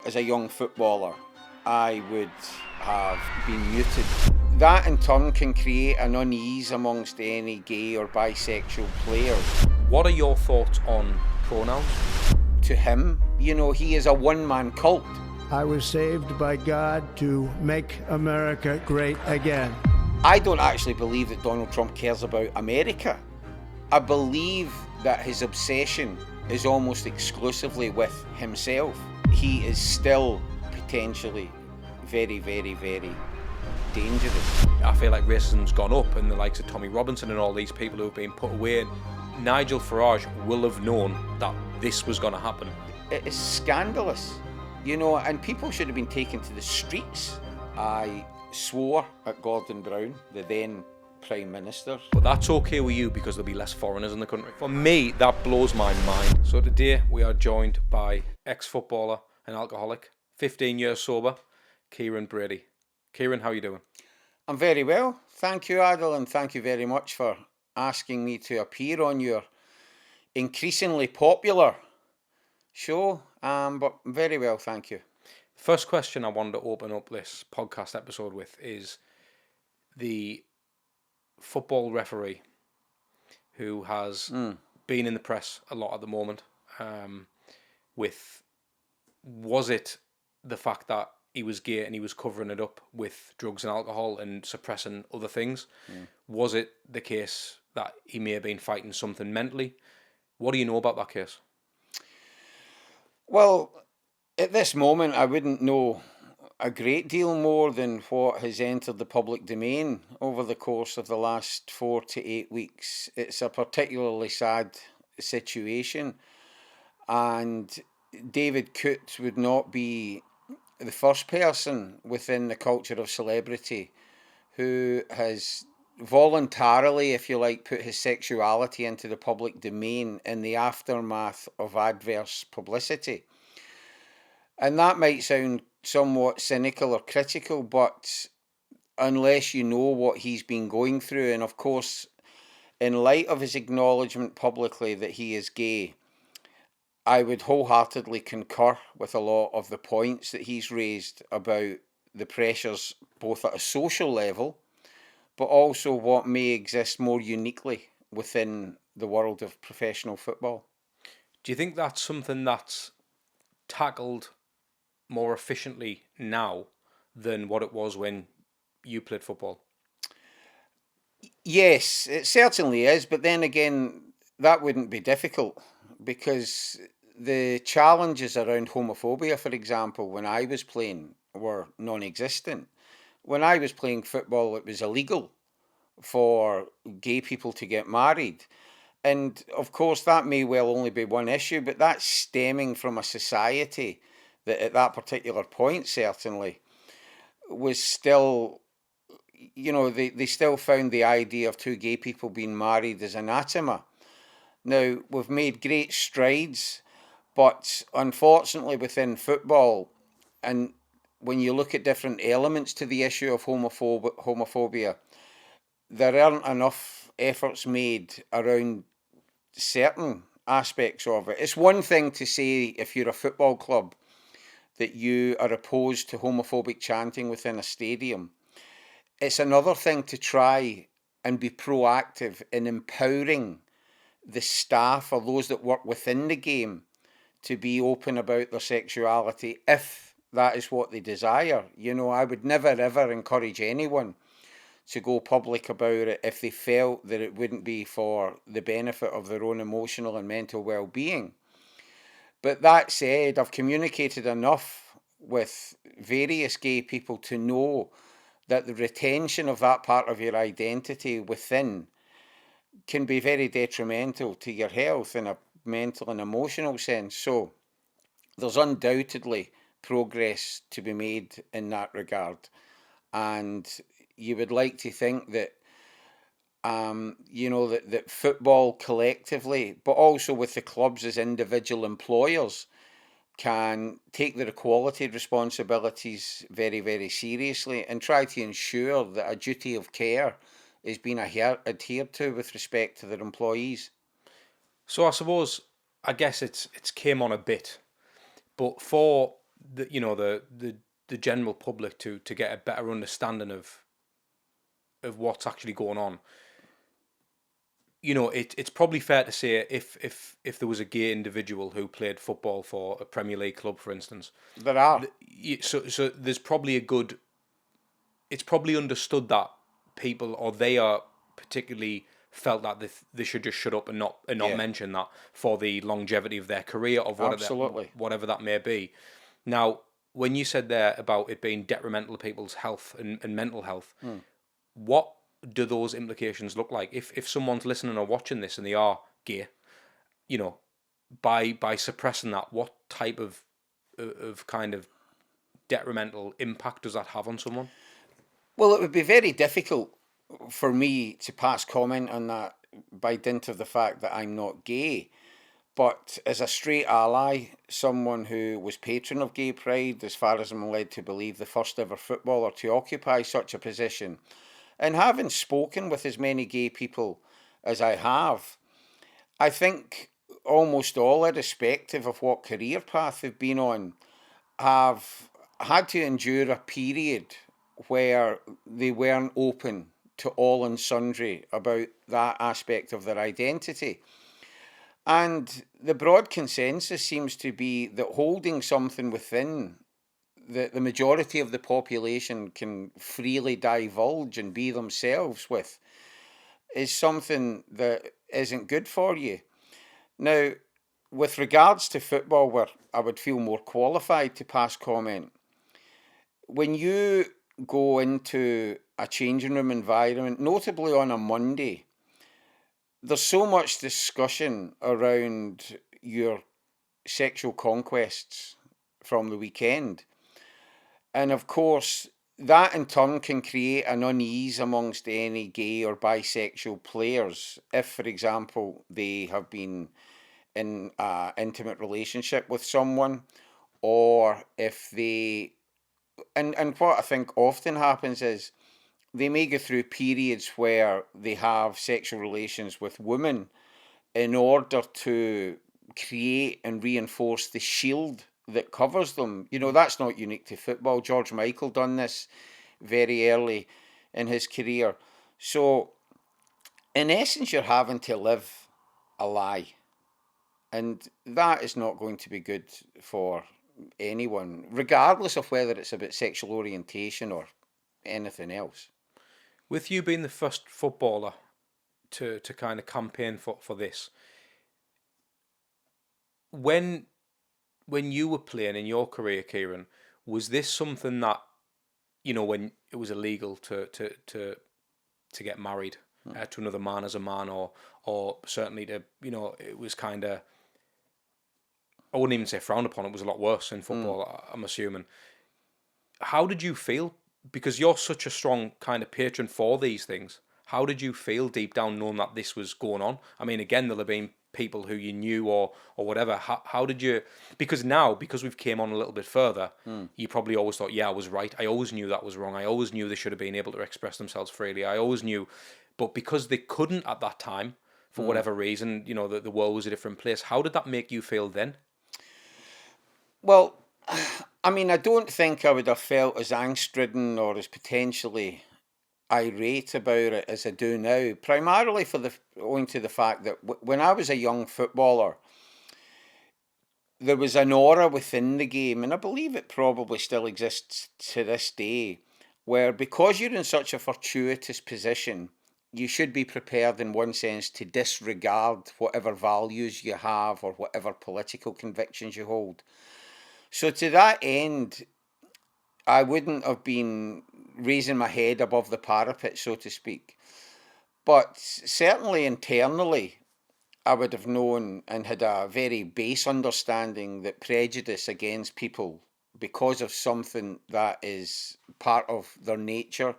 as a young footballer, I would have been muted. That in turn can create an unease amongst any gay or bisexual players. What are your thoughts on pronouns? To him, he is a one-man cult. I was saved by God to make America great again. I don't actually believe that Donald Trump cares about America. I believe that his obsession is almost exclusively with himself. He is still potentially very, very, very dangerous. I feel like racism's gone up, and the likes of Tommy Robinson and all these people who have been put away. Nigel Farage will have known that this was going to happen. It is scandalous, and people should have been taken to the streets. I swore at Gordon Brown, the then Prime Minister. But that's okay with you because there'll be less foreigners in the country. For me, that blows my mind. So today we are joined by ex-footballer and alcoholic, 15 years sober, Kieron Brady. Kieron, how are you doing? I'm very well. Thank you, Adil, and thank you very much for asking me to appear on your increasingly popular show. But very well, thank you. First question I wanted to open up this podcast episode with is the football referee who has been in the press a lot at the moment. Was it the fact that he was gay and he was covering it up with drugs and alcohol and suppressing other things? Was it the case that he may have been fighting something mentally? What do you know about that case? Well, at this moment, I wouldn't know a great deal more than what has entered the public domain over the course of the last 4 to 8 weeks. It's a particularly sad situation, and David Coote would not be the first person within the culture of celebrity who has voluntarily, if you like, put his sexuality into the public domain in the aftermath of adverse publicity. And that might sound somewhat cynical or critical, but unless you know what he's been going through, and of course, in light of his acknowledgement publicly that he is gay, I would wholeheartedly concur with a lot of the points that he's raised about the pressures both at a social level, but also what may exist more uniquely within the world of professional football. Do you think that's something that's tackled more efficiently now than what it was when you played football? Yes, it certainly is, but then again, that wouldn't be difficult because the challenges around homophobia, for example, when I was playing were non-existent. When I was playing football, it was illegal for gay people to get married. And of course, that may well only be one issue, but that's stemming from a society that at that particular point, certainly, was still, they still found the idea of two gay people being married as anathema. Now, we've made great strides, but unfortunately within football, and when you look at different elements to the issue of homophobia, there aren't enough efforts made around certain aspects of it. It's one thing to say, if you're a football club, that you are opposed to homophobic chanting within a stadium. It's another thing to try and be proactive in empowering the staff or those that work within the game to be open about their sexuality if that is what they desire. I would never ever encourage anyone to go public about it if they felt that it wouldn't be for the benefit of their own emotional and mental well-being. But that said, I've communicated enough with various gay people to know that the retention of that part of your identity within can be very detrimental to your health in a mental and emotional sense. So there's undoubtedly progress to be made in that regard. And you would like to think that that football collectively, but also with the clubs as individual employers, can take their equality responsibilities very, very seriously and try to ensure that a duty of care is being adhered to with respect to their employees. So I suppose, I guess it's came on a bit, but for the general public to get a better understanding of what's actually going on. It's probably fair to say if there was a gay individual who played football for a Premier League club, for instance, There are. so there's probably it's probably understood that people, or they are particularly felt that they should just shut up and not Yeah. mention that for the longevity of their career, of Absolutely. whatever that may be. Now, when you said there about it being detrimental to people's health and mental health, what do those implications look like? If someone's listening or watching this and they are gay, by suppressing that, what type of kind of detrimental impact does that have on someone? Well, it would be very difficult for me to pass comment on that by dint of the fact that I'm not gay. But as a straight ally, someone who was patron of gay pride, as far as I'm led to believe, the first ever footballer to occupy such a position, and having spoken with as many gay people as I have, I think almost all, irrespective of what career path they've been on, have had to endure a period where they weren't open to all and sundry about that aspect of their identity. And the broad consensus seems to be that holding something within the majority of the population can freely divulge and be themselves with is something that isn't good for you. Now, with regards to football, where I would feel more qualified to pass comment, when you go into a changing room environment, notably on a Monday, there's so much discussion around your sexual conquests from the weekend. And of course, that in turn can create an unease amongst any gay or bisexual players if, for example, they have been in an intimate relationship with someone, or if they... And what I think often happens is they may go through periods where they have sexual relations with women in order to create and reinforce the shield that covers them. That's not unique to football. George Michael done this very early in his career. So, in essence, you're having to live a lie. And that is not going to be good for anyone, regardless of whether it's about sexual orientation or anything else. With you being the first footballer to kind of campaign for this, when you were playing in your career, Kieron, was this something that, when it was illegal to get married to another man as a man, or certainly to, it was kind of, I wouldn't even say frowned upon, it was a lot worse in football, I'm assuming. How did you feel? Because you're such a strong kind of patron for these things. How did you feel deep down knowing that this was going on? I mean, again, there'll have been people who you knew or whatever. How did you... Because we've came on a little bit further, you probably always thought, yeah, I was right. I always knew that was wrong. I always knew they should have been able to express themselves freely. I always knew. But because they couldn't at that time, for whatever reason, the world was a different place. How did that make you feel then? Well, I mean, I don't think I would have felt as angst-ridden or as potentially irate about it as I do now, primarily owing to the fact that when I was a young footballer, there was an aura within the game, and I believe it probably still exists to this day, where because you're in such a fortuitous position, you should be prepared in one sense to disregard whatever values you have or whatever political convictions you hold. So to that end, I wouldn't have been raising my head above the parapet, so to speak. But certainly internally, I would have known and had a very base understanding that prejudice against people because of something that is part of their nature,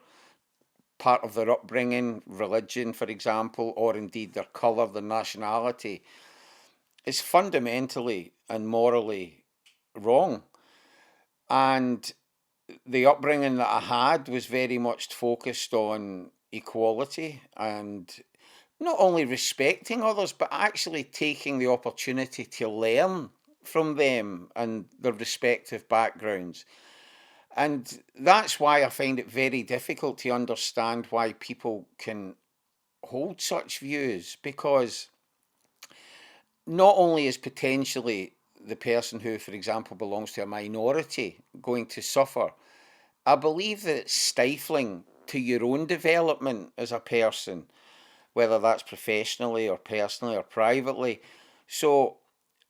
part of their upbringing, religion, for example, or indeed their colour, their nationality, is fundamentally and morally wrong. And the upbringing that I had was very much focused on equality and not only respecting others, but actually taking the opportunity to learn from them and their respective backgrounds. And that's why I find it very difficult to understand why people can hold such views, because not only is potentially the person who, for example, belongs to a minority going to suffer, I believe that it's stifling to your own development as a person, whether that's professionally or personally or privately. So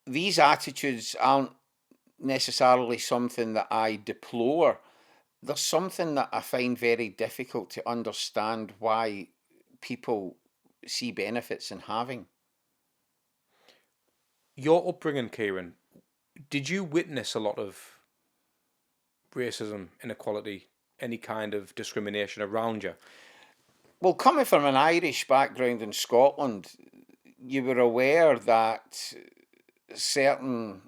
these attitudes aren't necessarily something that I deplore. There's something that I find very difficult to understand why people see benefits in having. Your upbringing, Kieran, did you witness a lot of racism, inequality, any kind of discrimination around you? Well, coming from an Irish background in Scotland, you were aware that certain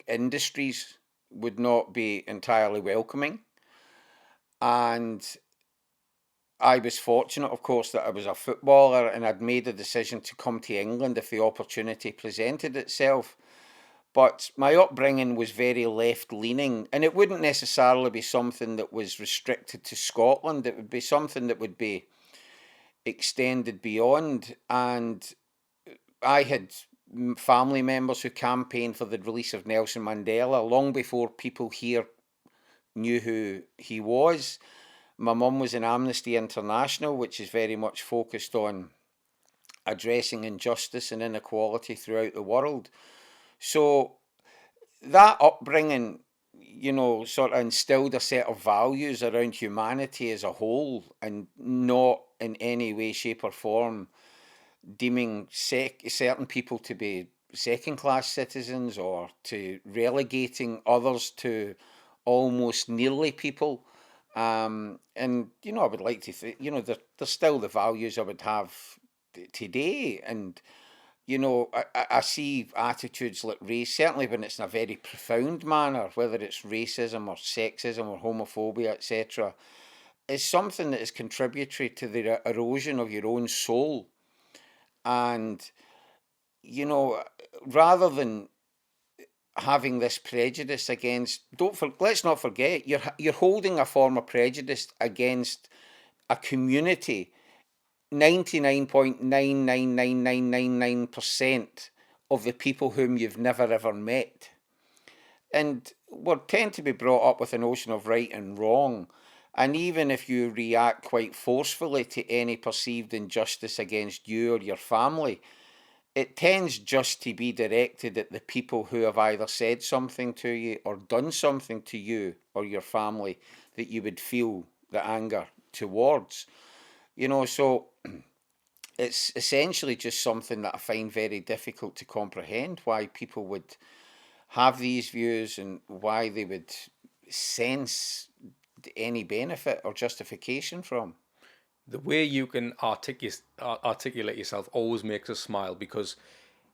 industries would not be entirely welcoming. And I was fortunate, of course, that I was a footballer and I'd made a decision to come to England if the opportunity presented itself. But my upbringing was very left-leaning, and it wouldn't necessarily be something that was restricted to Scotland. It would be something that would be extended beyond. And I had family members who campaigned for the release of Nelson Mandela long before people here knew who he was. My mum was in Amnesty International, which is very much focused on addressing injustice and inequality throughout the world. So that upbringing, sort of instilled a set of values around humanity as a whole, and not in any way, shape, or form deeming certain people to be second-class citizens or to relegating others to almost nearly people. And, I would like to think, there's still the values I would have today. And, I see attitudes like race, certainly when it's in a very profound manner, whether it's racism or sexism or homophobia, etc., is something that is contributory to the erosion of your own soul. And, rather than having this prejudice against, let's not forget, you're holding a form of prejudice against a community. 99.99999% of the people whom you've never ever met. And we tend to be brought up with a notion of right and wrong. And even if you react quite forcefully to any perceived injustice against you or your family, it tends just to be directed at the people who have either said something to you or done something to you or your family that you would feel the anger towards. So it's essentially just something that I find very difficult to comprehend, why people would have these views and why they would sense any benefit or justification from. The way you can articulate yourself always makes us smile, because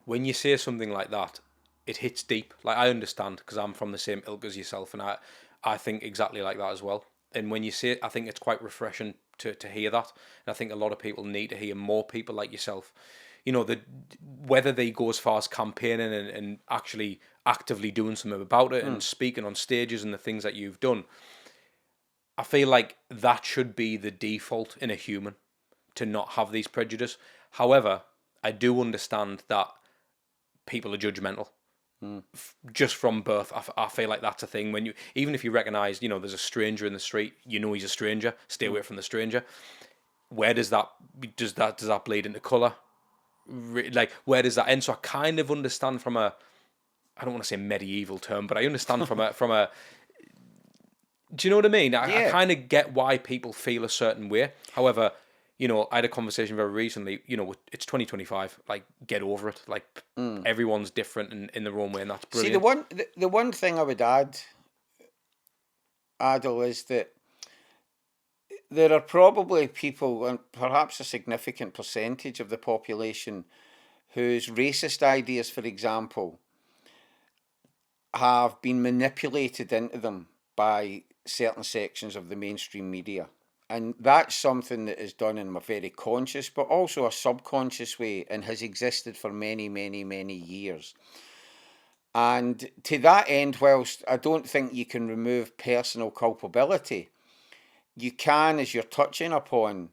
when you say something like that, it hits deep. Like, I understand, because I'm from the same ilk as yourself, and I think exactly like that as well. And when you say it, I think it's quite refreshing to hear that. And I think a lot of people need to hear more people like yourself. Whether they go as far as campaigning and actually actively doing something about it and speaking on stages and the things that you've done, I feel like that should be the default in a human, to not have these prejudice. However, I do understand that people are judgmental. Just from birth, I feel like that's a thing. Even if you recognise, there's a stranger in the street, he's a stranger. Stay away from the stranger. Where does that bleed into colour? Like, where does that end? So I kind of understand from I don't want to say medieval term, but I understand from a. Do you know what I mean? I kind of get why people feel a certain way. However, I had a conversation very recently, it's 2025, like, get over it. Like, everyone's different in their own way, and that's brilliant. See, the one thing I would add, Adil, is that there are probably people, and perhaps a significant percentage of the population, whose racist ideas, for example, have been manipulated into them by certain sections of the mainstream media. And that's something that is done in a very conscious but also a subconscious way, and has existed for many, many, many years. And to that end, whilst I don't think you can remove personal culpability, you can, as you're touching upon,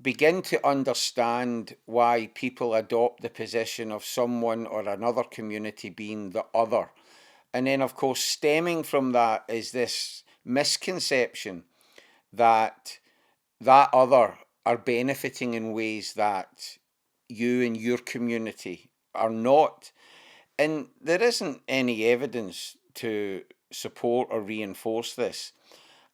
begin to understand why people adopt the position of someone or another community being the other. And then, of course, stemming from that is this misconception that that other are benefiting in ways that you and your community are not. And there isn't any evidence to support or reinforce this.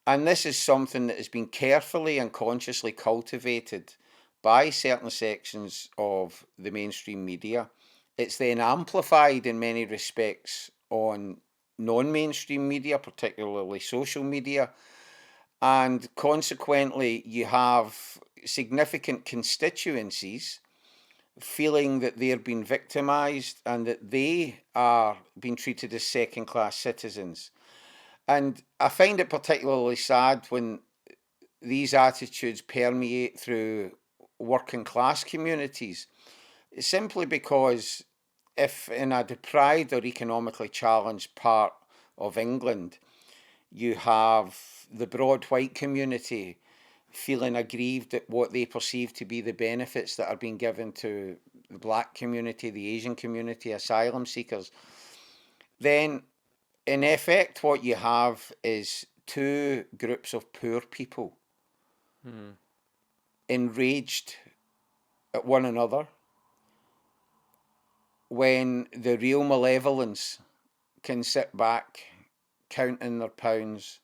And this is something that has been carefully and consciously cultivated by certain sections of the mainstream media. It's then amplified in many respects on non-mainstream media, particularly social media. And consequently, you have significant constituencies feeling that they're being victimised and that they are being treated as second-class citizens. And I find it particularly sad when these attitudes permeate through working class communities, simply because if in a deprived or economically challenged part of England, you have the broad white community feeling aggrieved at what they perceive to be the benefits that are being given to the black community, the Asian community, asylum seekers, then in effect what you have is two groups of poor people enraged at one another when the real malevolence can sit back counting their pounds.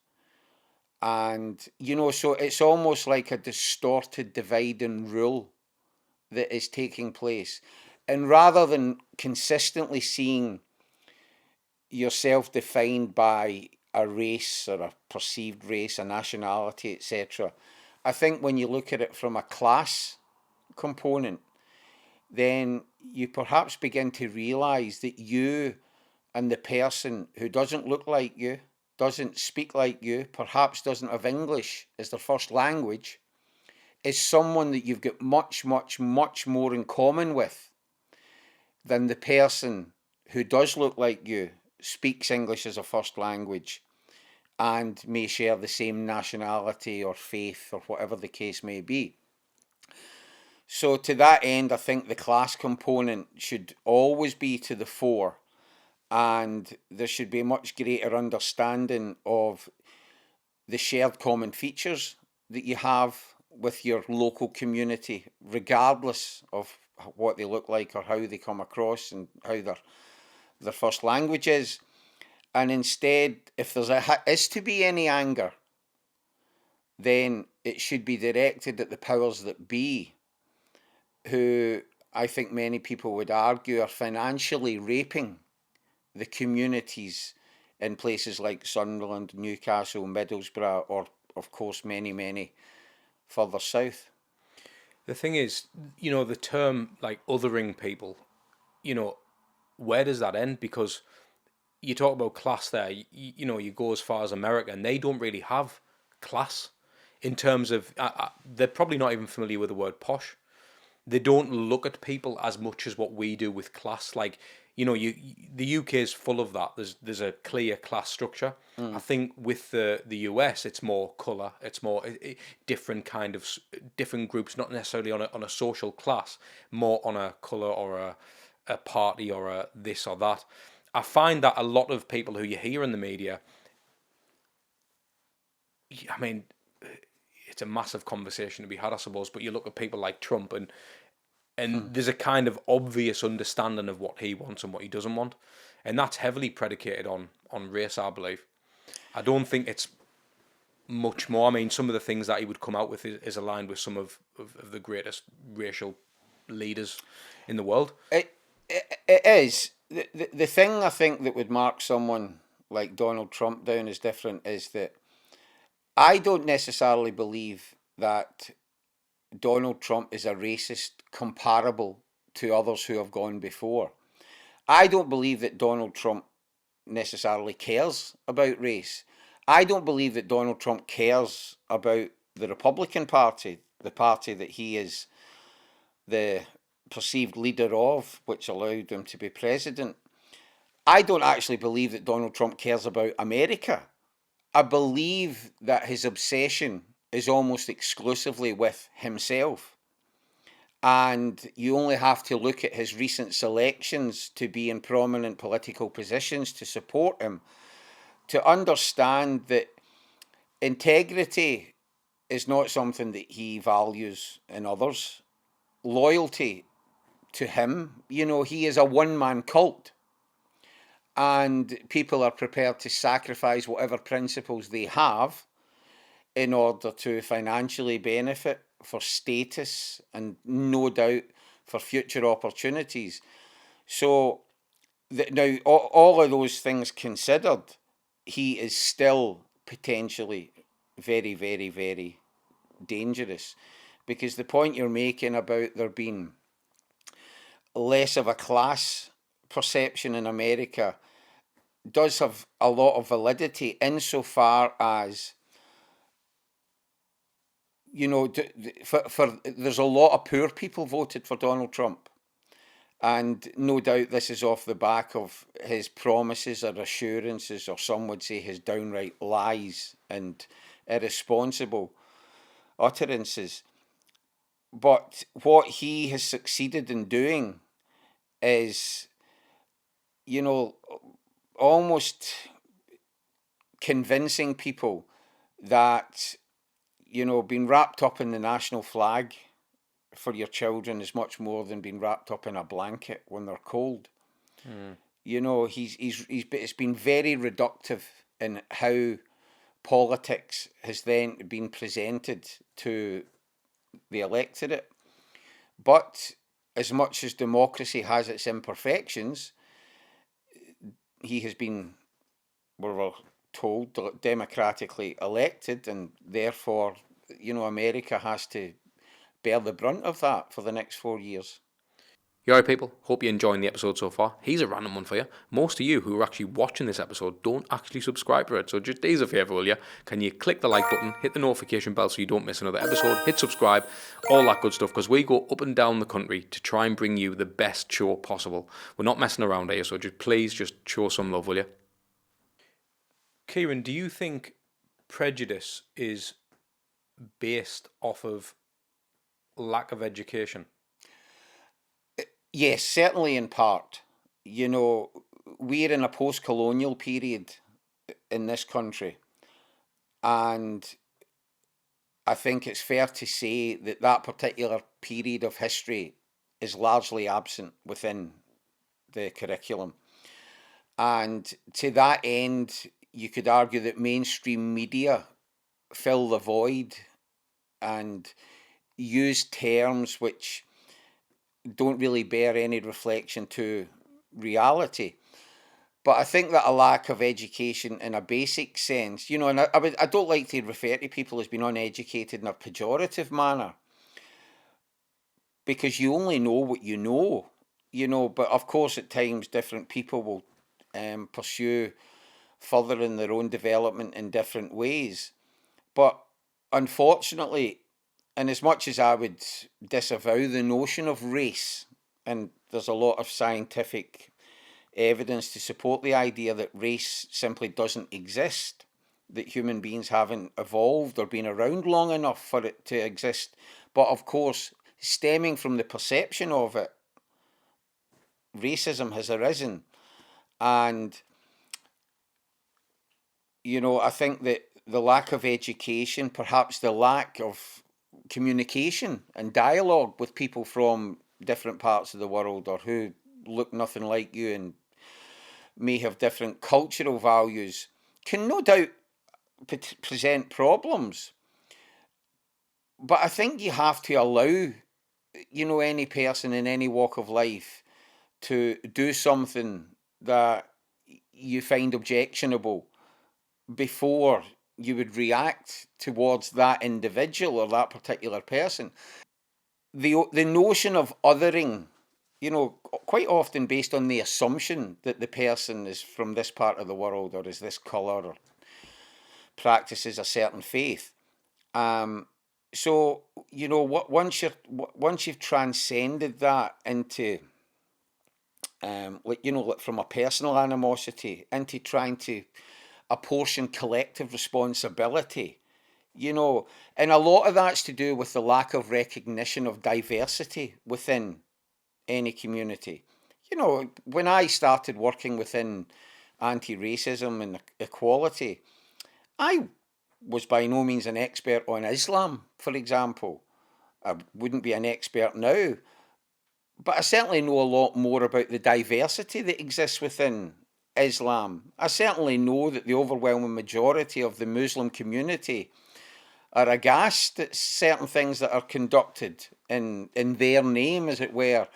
And, so it's almost like a distorted divide and rule that is taking place. And rather than consistently seeing yourself defined by a race or a perceived race, a nationality, etc., I think when you look at it from a class component, then you perhaps begin to realise that you and the person who doesn't look like you, doesn't speak like you, perhaps doesn't have English as their first language, is someone that you've got much, much, much more in common with than the person who does look like you, speaks English as a first language, and may share the same nationality or faith or whatever the case may be. So to that end, I think the class component should always be to the fore, and there should be a much greater understanding of the shared common features that you have with your local community, regardless of what they look like or how they come across and how their first language is. And instead, if is to be any anger, then it should be directed at the powers that be, who I think many people would argue are financially raping the communities in places like Sunderland, Newcastle, Middlesbrough, or of course many, many further south. The thing is, the term like othering people, where does that end? Because you talk about class there, you go as far as America, and they don't really have class in terms of, they're probably not even familiar with the word posh. They don't look at people as much as what we do with class. Like, the UK is full of that. There's a clear class structure. I think with the US, it's more colour. It's more different kind of different groups, not necessarily on a social class, more on a colour or a party or a this or that. I find that a lot of people who you hear in the media, I mean, it's a massive conversation to be had, I suppose, but you look at people like Trump and there's a kind of obvious understanding of what he wants and what he doesn't want. And that's heavily predicated on race, I believe. I don't think it's much more. I mean, some of the things that he would come out with is aligned with some of the greatest racial leaders in the world. It is. The thing I think that would mark someone like Donald Trump down as different is that I don't necessarily believe that Donald Trump is a racist comparable to others who have gone before. I don't believe that Donald Trump necessarily cares about race. I don't believe that Donald Trump cares about the Republican Party, the party that he is the perceived leader of, which allowed him to be president. I don't actually believe that Donald Trump cares about America. I believe that his obsession is almost exclusively with himself. And you only have to look at his recent selections to be in prominent political positions to support him to understand that integrity is not something that he values in others. Loyalty to him, he is a one-man cult. And people are prepared to sacrifice whatever principles they have in order to financially benefit, for status, and no doubt for future opportunities. So now, all of those things considered, he is still potentially very, very, very dangerous. Because the point you're making about there being less of a class perception in America does have a lot of validity insofar as, there's a lot of poor people voted for Donald Trump. And no doubt this is off the back of his promises or assurances, or some would say his downright lies and irresponsible utterances. But what he has succeeded in doing is, almost convincing people that, being wrapped up in the national flag for your children is much more than being wrapped up in a blanket when they're cold. It's been very reductive in how politics has then been presented to the electorate. But as much as democracy has its imperfections, he has been, we're told, democratically elected, and therefore, America has to bear the brunt of that for the next 4 years. You alright, people? Hope you're enjoying the episode so far. Here's a random one for you. Most of you who are actually watching this episode don't actually subscribe to it, so just do us a favour, will you? Can you click the like button, hit the notification bell so you don't miss another episode, hit subscribe, all that good stuff, because we go up and down the country to try and bring you the best show possible. We're not messing around here, so please just show some love, will you? Kieron, do you think prejudice is based off of lack of education? Yes, certainly in part. We're in a post-colonial period in this country, and I think it's fair to say that that particular period of history is largely absent within the curriculum. And to that end, you could argue that mainstream media fill the void and use terms which don't really bear any reflection to reality. But I think that a lack of education in a basic sense, and I don't like to refer to people as being uneducated in a pejorative manner, because you only know what you know, but of course at times different people will pursue furthering their own development in different ways. But unfortunately, and as much as I would disavow the notion of race, and there's a lot of scientific evidence to support the idea that race simply doesn't exist, that human beings haven't evolved or been around long enough for it to exist. But of course, stemming from the perception of it, racism has arisen. And, I think that the lack of education, perhaps the lack of communication and dialogue with people from different parts of the world, or who look nothing like you and may have different cultural values, can no doubt present problems. But I think you have to allow, any person in any walk of life to do something that you find objectionable before you would react towards that individual or that particular person. The notion of othering, quite often based on the assumption that the person is from this part of the world, or is this colour, or practices a certain faith. So, once you've transcended that into like from a personal animosity into trying to apportion collective responsibility. And a lot of that's to do with the lack of recognition of diversity within any community. When I started working within anti-racism and equality, I was by no means an expert on Islam, for example. I wouldn't be an expert now, but I certainly know a lot more about the diversity that exists within Islam. I certainly know that the overwhelming majority of the Muslim community are aghast at certain things that are conducted in their name, as it were.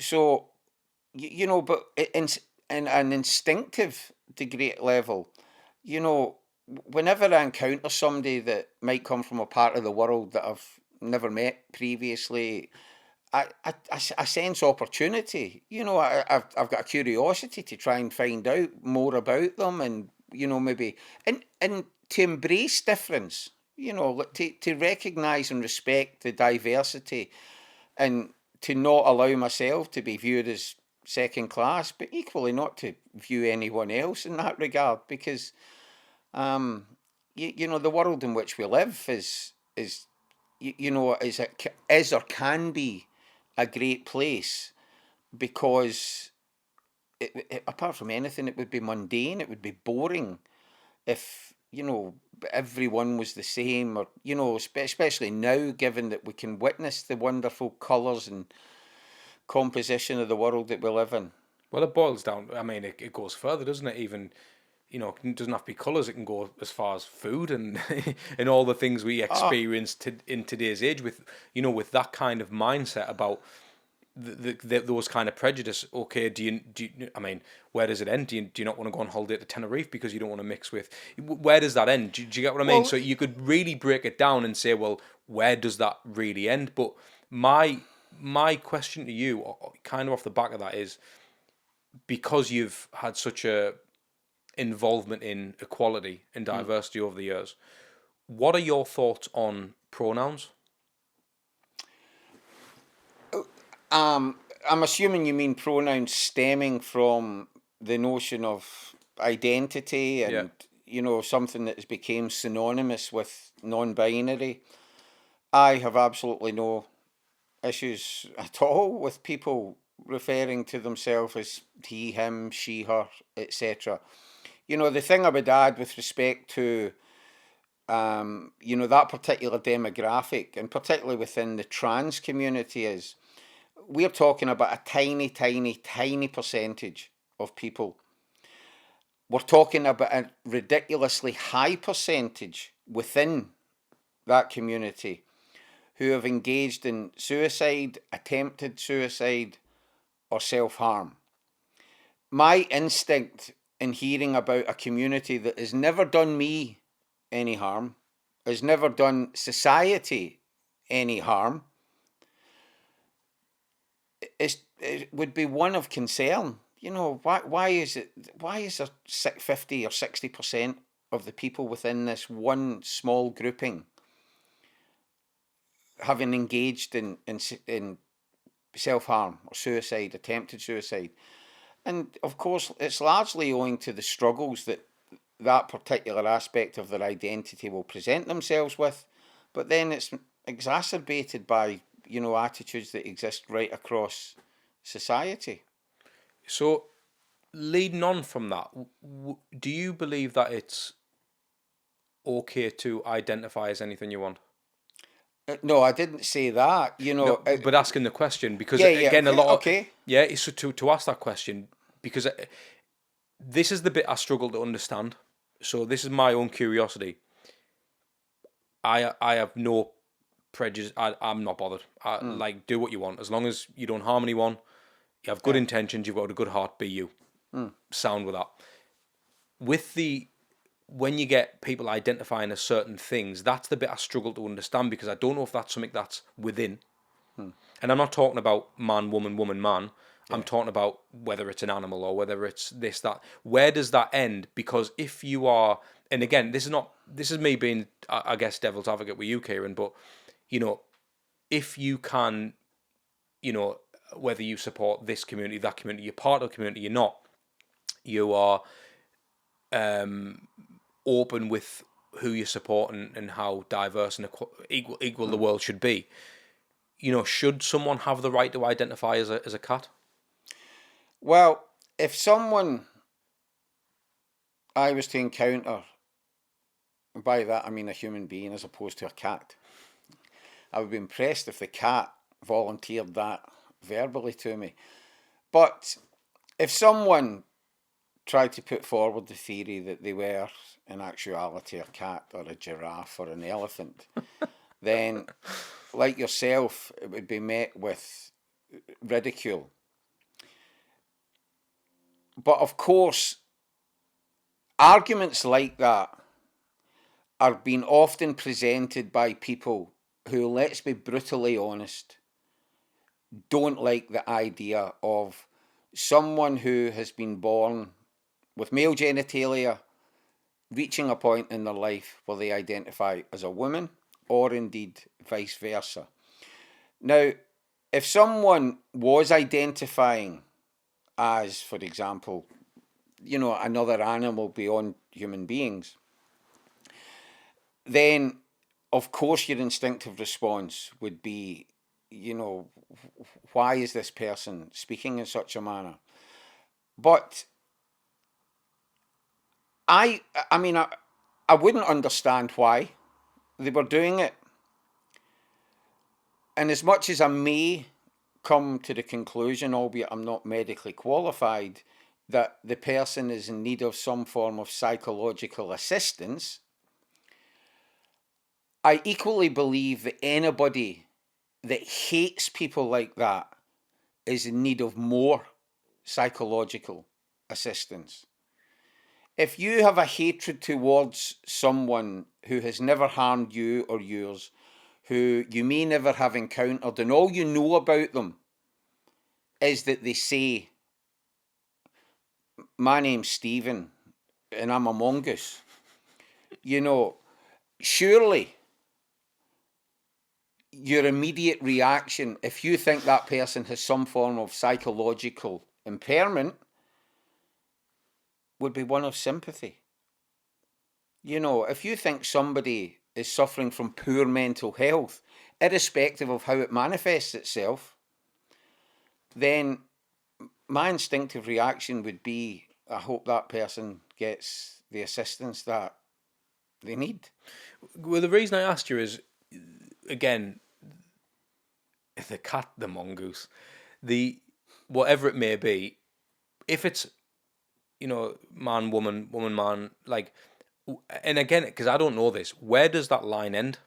So, but in an instinctive degree level, whenever I encounter somebody that might come from a part of the world that I've never met previously, I sense opportunity. I've got a curiosity to try and find out more about them, and maybe and to embrace difference. To recognise and respect the diversity, and to not allow myself to be viewed as second class, but equally not to view anyone else in that regard, because the world in which we live is or can be a great place, because apart from anything, it would be mundane, it would be boring if everyone was the same, or especially now, given that we can witness the wonderful colours and composition of the world that we live in. Well, it boils down. I mean, it goes further, doesn't it? Even, it doesn't have to be colours. It can go as far as food and and all the things we experience in today's age with with that kind of mindset about those kind of prejudice. Okay, do you? I mean, where does it end? Do you not want to go on holiday to Tenerife because you don't want to mix with? Where does that end? Do you get what I mean? Well, so you could really break it down and say, well, where does that really end? But my question to you, kind of off the back of that, is because you've had such a involvement in equality and diversity over the years, what are your thoughts on pronouns? I'm assuming you mean pronouns stemming from the notion of identity and something that has become synonymous with non-binary. I have absolutely no issues at all with people referring to themselves as he, him, she, her, etc. The thing I would add with respect to that particular demographic, and particularly within the trans community, is we're talking about a tiny, tiny, tiny percentage of people. We're talking about a ridiculously high percentage within that community who have engaged in suicide, attempted suicide, or self-harm. My instinct in hearing about a community that has never done me any harm, has never done society any harm, it would be one of concern. Why is there 50 or 60% of the people within this one small grouping having engaged in self-harm or suicide, attempted suicide? And of course, it's largely owing to the struggles that particular aspect of their identity will present themselves with, but then it's exacerbated by attitudes that exist right across society. So, leading on from that, do you believe that it's okay to identify as anything you want? No, I didn't say that. No, but asking the question, because yeah, again, okay, a lot of okay. so to ask that question, because this is the bit I struggle to understand. So this is my own curiosity. I have no prejudice. I'm not bothered. Like, do what you want, as long as you don't harm anyone. You have good intentions. You've got a good heart. Be you. Sound with that. When you get people identifying as certain things, that's the bit I struggle to understand, because I don't know if that's something that's within. And I'm not talking about man, woman, woman, man. I'm talking about whether it's an animal or whether it's this, that. Where does that end? Because if you are, and again, this is me being, I guess, devil's advocate with you, Kieron, but, if you can, whether you support this community, that community, you're part of the community, you're not. You are open with who you support and how diverse and equal the world should be. You know, should someone have the right to identify as a cat? Well, if someone I was to encounter, and by that I mean a human being as opposed to a cat, I would be impressed if the cat volunteered that verbally to me. But if someone tried to put forward the theory that they were in actuality a cat or a giraffe or an elephant, then, like yourself, it would be met with ridicule. But of course, arguments like that are being often presented by people who, let's be brutally honest, don't like the idea of someone who has been born with male genitalia reaching a point in their life where they identify as a woman, or indeed vice versa. Now, if someone was identifying as, for example, another animal beyond human beings, then of course your instinctive response would be, why is this person speaking in such a manner? But I wouldn't understand why they were doing it. And as much as I may come to the conclusion, albeit I'm not medically qualified, that the person is in need of some form of psychological assistance, I equally believe that anybody that hates people like that is in need of more psychological assistance. If you have a hatred towards someone who has never harmed you or yours, who you may never have encountered, and all you know about them is that they say, my name's Stephen and I'm a mongoose, surely your immediate reaction, if you think that person has some form of psychological impairment, would be one of sympathy. If you think somebody is suffering from poor mental health, irrespective of how it manifests itself, then my instinctive reaction would be, I hope that person gets the assistance that they need. Well, the reason I asked you is, again, the cat, the mongoose, whatever it may be, if it's, man, woman, woman, man, like, and again, because I don't know this, where does that line end?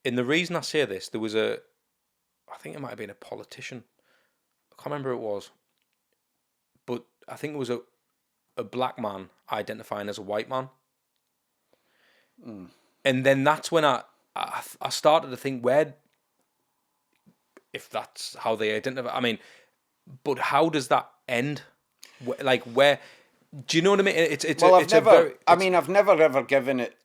And the reason I say this, there was I think it might have been a politician, I can't remember who it was, but I think it was a black man identifying as a white man. And then that's when I started to think, where, if that's how they identify, but how does that end? Like, where, do you know what I mean? I've never ever given it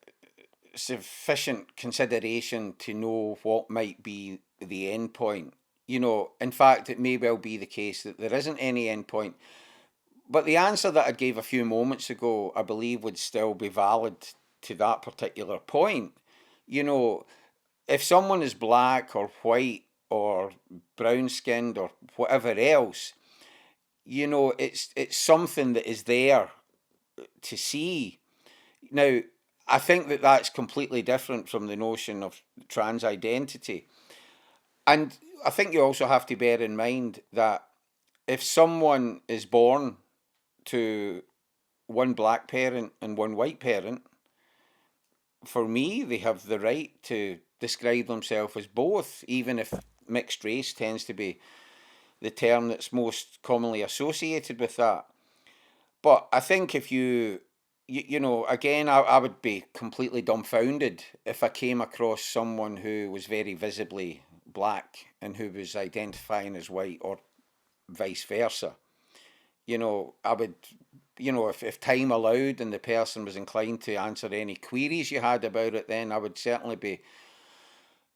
sufficient consideration to know what might be the end point. In fact, it may well be the case that there isn't any end point. But the answer that I gave a few moments ago, I believe, would still be valid to that particular point. If someone is black or white or brown-skinned or whatever else, it's something that is there to see. Now, I think that that's completely different from the notion of trans identity. And I think you also have to bear in mind that if someone is born to one black parent and one white parent, for me, they have the right to describe themselves as both, even if mixed race tends to be the term that's most commonly associated with that. But I think if again, I would be completely dumbfounded if I came across someone who was very visibly black and who was identifying as white, or vice versa. I would, if time allowed and the person was inclined to answer any queries you had about it, then I would certainly be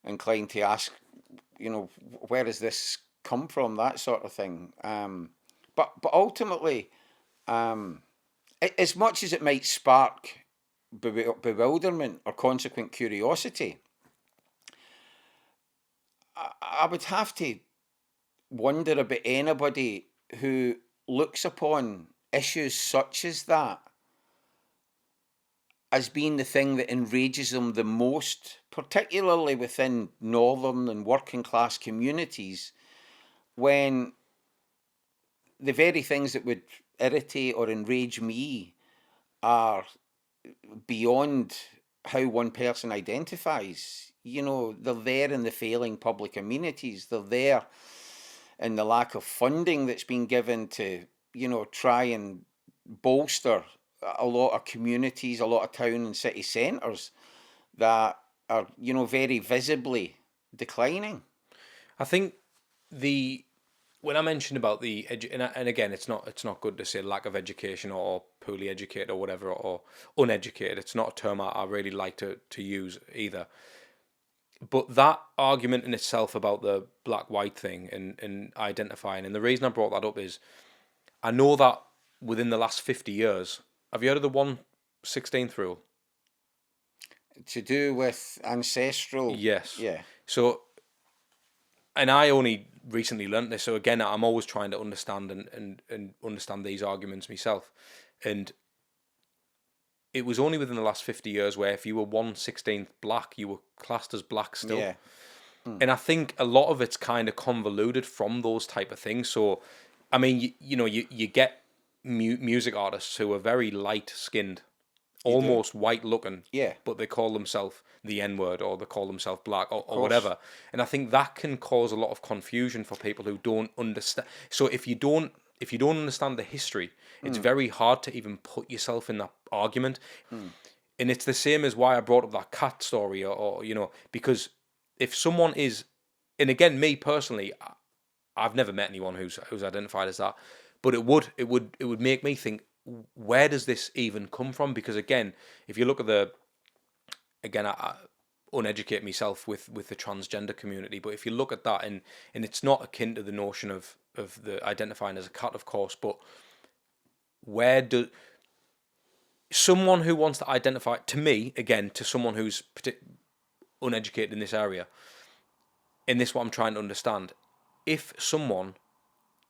inclined to ask, where is this come from, that sort of thing. But ultimately, as much as it might spark bewilderment or consequent curiosity, I would have to wonder about anybody who looks upon issues such as that as being the thing that enrages them the most, particularly within northern and working class communities, when the very things that would irritate or enrage me are beyond how one person identifies. They're there in the failing public amenities. They're there in the lack of funding that's been given to, try and bolster a lot of communities, a lot of town and city centres that are, very visibly declining. I think when I mentioned about and again, it's not good to say lack of education or poorly educated or whatever, or uneducated. It's not a term I really like to use either. But that argument in itself about the black-white thing and identifying, and the reason I brought that up is I know that within the last 50 years, have you heard of the 1/16th rule? To do with ancestral. Yes. Yeah. So, and I only recently learnt this, so again, I'm always trying to understand and understand these arguments myself. And it was only within the last 50 years where if you were 1/16th black, you were classed as black still. Yeah. And I think a lot of it's kind of convoluted from those type of things. So, I mean, you get music artists who are very light-skinned, almost white-looking, Yeah. but they call themselves the N-word, or they call themselves black, or whatever. And I think that can cause a lot of confusion for people who don't understand. So if you don't understand the history, it's very hard to even put yourself in that argument. And it's the same as why I brought up that cat story, or because if someone is, and again, me personally, I've never met anyone who's identified as that, but it would make me think, where does this even come from? Because again, if you look at I uneducate myself with the transgender community, but if you look at that, and it's not akin to the notion of the identifying as a cat, of course, but where do someone who wants to identify, to me, again, to someone who's uneducated in this area, in this what I'm trying to understand, if someone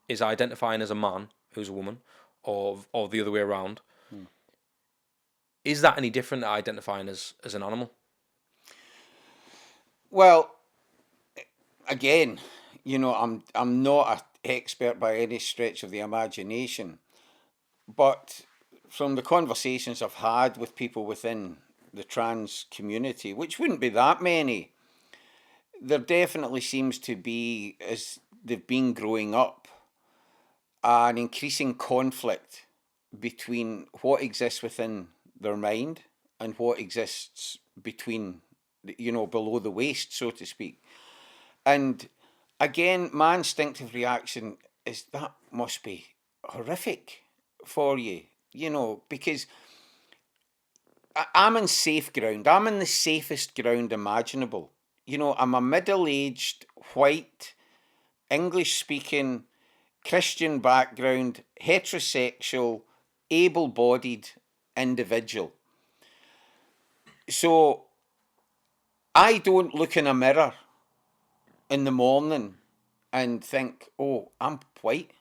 is identifying as a man who's a woman, or the other way around, is that any different to identifying as an animal? Well, again, I'm not an expert by any stretch of the imagination, but from the conversations I've had with people within the trans community, which wouldn't be that many, there definitely seems to be, as they've been growing up, an increasing conflict between what exists within their mind and what exists between, below the waist, so to speak. And again, my instinctive reaction is that must be horrific for you, because I'm in safe ground. I'm in the safest ground imaginable. I'm a middle-aged, white, English-speaking, Christian background, heterosexual, able-bodied individual. So I don't look in a mirror in the morning and think, oh, I'm white.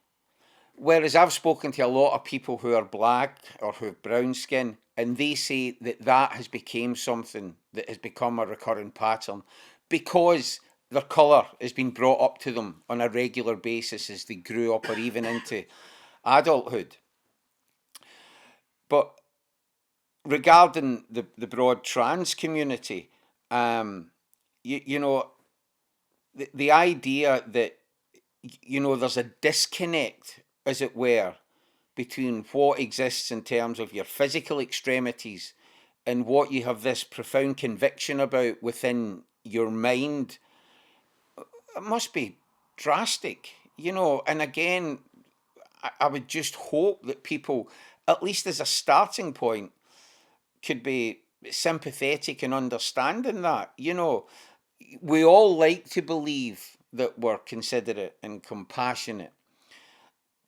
Whereas I've spoken to a lot of people who are black or who have brown skin, and they say that has become something that has become a recurring pattern because their colour has been brought up to them on a regular basis as they grew up or even into adulthood. But regarding the broad trans community, the idea that, there's a disconnect, as it were, between what exists in terms of your physical extremities and what you have this profound conviction about within your mind, it must be drastic, and again, I would just hope that people, at least as a starting point, could be sympathetic and understanding that, we all like to believe that were considerate and compassionate.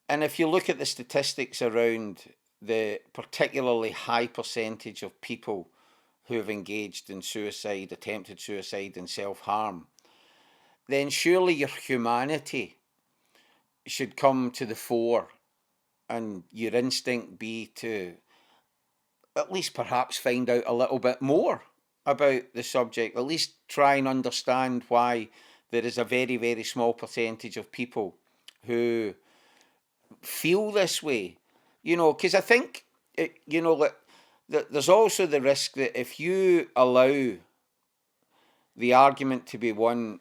And if you look at the statistics around the particularly high percentage of people who have engaged in suicide, attempted suicide and self-harm, then surely your humanity should come to the fore and your instinct be to at least perhaps find out a little bit more about the subject, at least try and understand why there is a very, very small percentage of people who feel this way. Because I think, there's also the risk that if you allow the argument to be one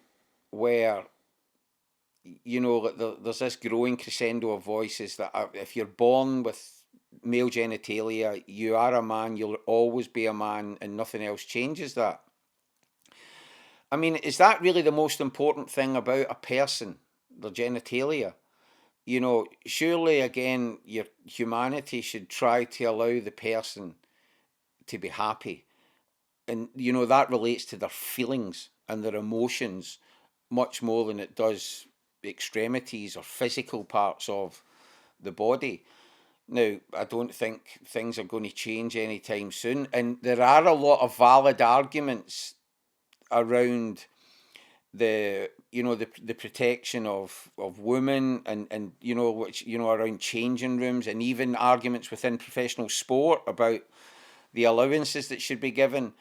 where, there's this growing crescendo of voices that if you're born with male genitalia, you are a man, you'll always be a man, and nothing else changes that. I mean, is that really the most important thing about a person, their genitalia? Surely, again, your humanity should try to allow the person to be happy. And, that relates to their feelings and their emotions much more than it does extremities or physical parts of the body. Now, I don't think things are going to change anytime soon. And there are a lot of valid arguments around the protection of women and around changing rooms, and even arguments within professional sport about the allowances that should be given.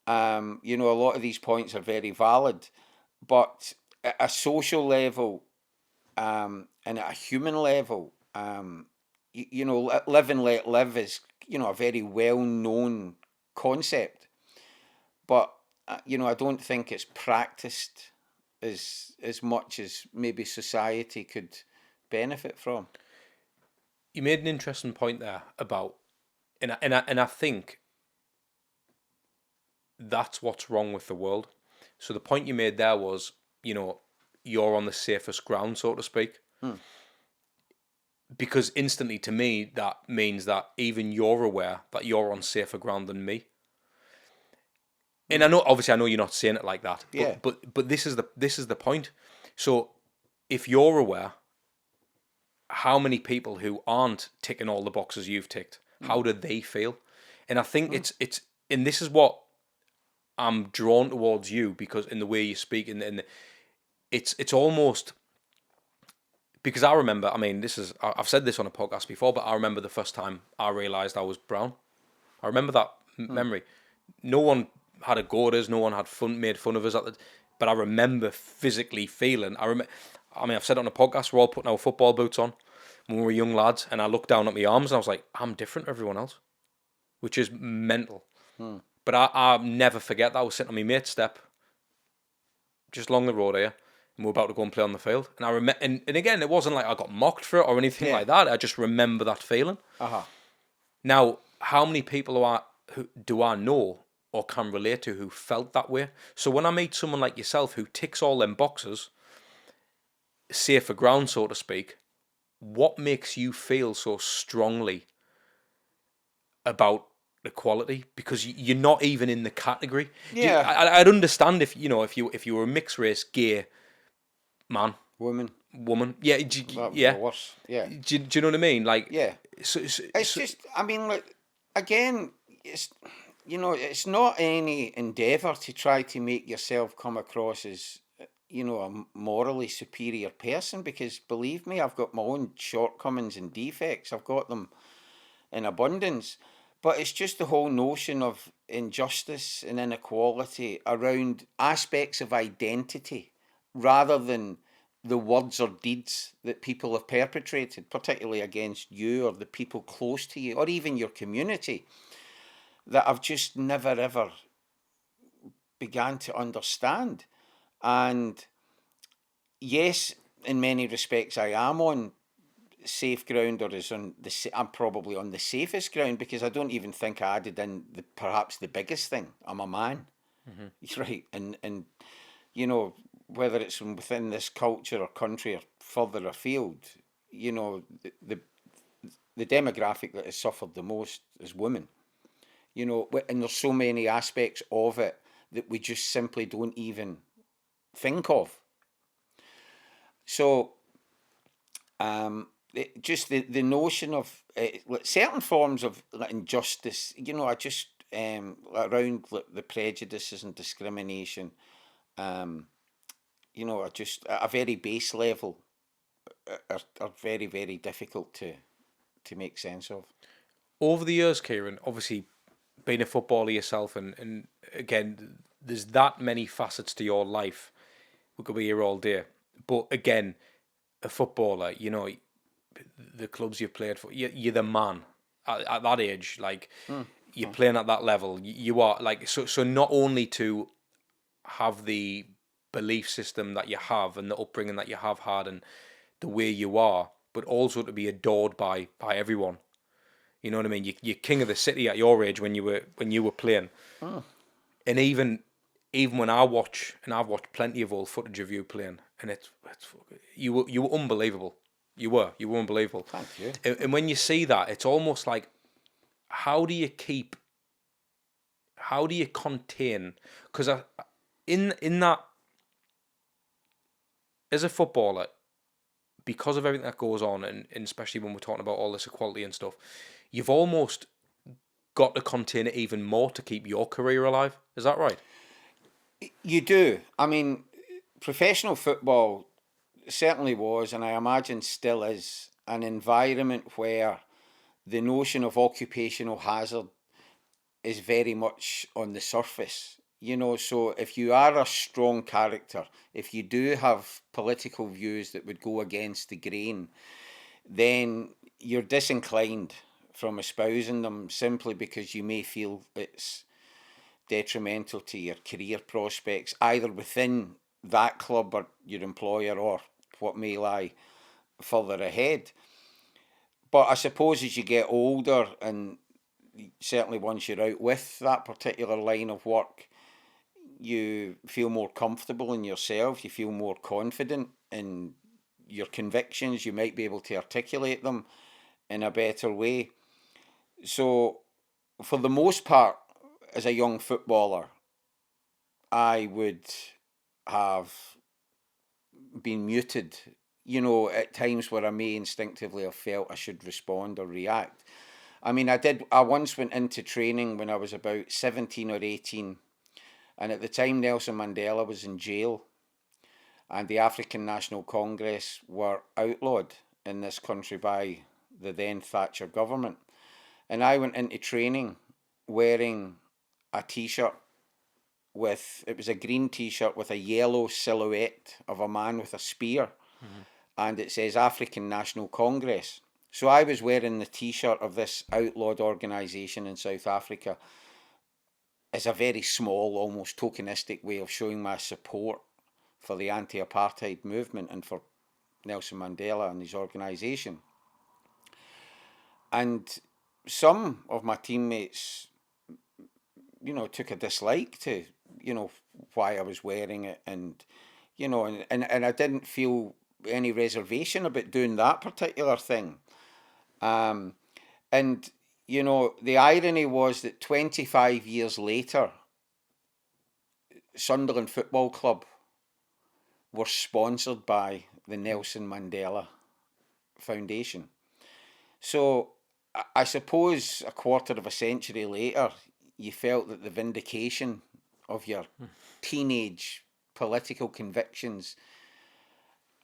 A lot of these points are very valid, but at a social level and at a human level, live and let live is a very well known concept, but I don't think it's practiced as much as maybe society could benefit from. You made an interesting point there about, and I think that's what's wrong with the world. So the point you made there was, you're on the safest ground, so to speak. Because instantly, to me, that means that even you're aware that you're on safer ground than me. And I know you're not saying it like that. Yeah. But this is the point. So if you're aware, how many people who aren't ticking all the boxes you've ticked, how do they feel? And I think it's and this is what I'm drawn towards you, because in the way you speak, and it's almost, because I remember, I've said this on a podcast before, but I remember the first time I realised I was brown. I remember that memory. No one had a go at us, no one had made fun of us, but I remember physically feeling, I've said it on a podcast, we're all putting our football boots on when we were young lads, and I looked down at my arms and I was like, I'm different to everyone else, which is mental. But I never forget that. I was sitting on my mate's step, just along the road here, and we're about to go and play on the field. And I remember, and again, it wasn't like I got mocked for it or anything like that. I just remember that feeling. Now, how many people do I know or can relate to who felt that way? So when I meet someone like yourself who ticks all them boxes, safer ground, so to speak, what makes you feel so strongly about equality? Because you're not even in the category. Yeah. I'd understand if you were a mixed race, gay man, woman. Yeah, yeah. Worse. Yeah. Do you know what I mean? Like, yeah. It's just, again, it's not any endeavour to try to make yourself come across as a morally superior person, because believe me, I've got my own shortcomings and defects. I've got them in abundance. But it's just the whole notion of injustice and inequality around aspects of identity rather than the words or deeds that people have perpetrated, particularly against you or the people close to you or even your community, that I've just never ever began to understand. And yes, in many respects I am on safe ground, or I'm probably on the safest ground, because I don't even think I added in perhaps the biggest thing. I'm a man, right? And whether it's within this culture or country or further afield, the demographic that has suffered the most is women. And there's so many aspects of it that we just simply don't even think of. So, just the notion of like certain forms of like, injustice, I just around like, the prejudices and discrimination, are just at a very base level are very, very difficult to make sense of. Over the years, Kieran, obviously being a footballer yourself, and again, there's that many facets to your life. We could be here all day. But again, a footballer, the clubs you've played for, you're the man at that age. Like, you're playing at that level. You are, like, so not only to have the belief system that you have and the upbringing that you have had and the way you are, but also to be adored by everyone. You know what I mean? You're king of the city at your age when you were playing. And even when I watch, and I've watched plenty of old footage of you playing, and you were unbelievable. You were unbelievable. Thank you. And when you see that, it's almost like, how do you contain? Because in that, as a footballer, because of everything that goes on, and especially when we're talking about all this equality and stuff, you've almost got to contain it even more to keep your career alive. Is that right? You do. I mean, professional football certainly was, and I imagine still is, an environment where the notion of occupational hazard is very much on the surface. So if you are a strong character, if you do have political views that would go against the grain, then you're disinclined from espousing them simply because you may feel it's detrimental to your career prospects, either within that club or your employer or what may lie further ahead. But I suppose as you get older, and certainly once you're out with that particular line of work, you feel more comfortable in yourself, you feel more confident in your convictions, you might be able to articulate them in a better way. So, for the most part, as a young footballer, I would have been muted, at times where I may instinctively have felt I should respond or react. I mean, I once went into training when I was about 17 or 18, and at the time Nelson Mandela was in jail, and the African National Congress were outlawed in this country by the then Thatcher government. And I went into training wearing a t-shirt it was a green t-shirt with a yellow silhouette of a man with a spear, and it says African National Congress. So I was wearing the t-shirt of this outlawed organisation in South Africa as a very small, almost tokenistic way of showing my support for the anti-apartheid movement and for Nelson Mandela and his organisation. And some of my teammates, took a dislike to, why I was wearing it, and, and I didn't feel any reservation about doing that particular thing. And, the irony was that 25 years later, Sunderland Football Club were sponsored by the Nelson Mandela Foundation. So I suppose a quarter of a century later, you felt that the vindication of your teenage political convictions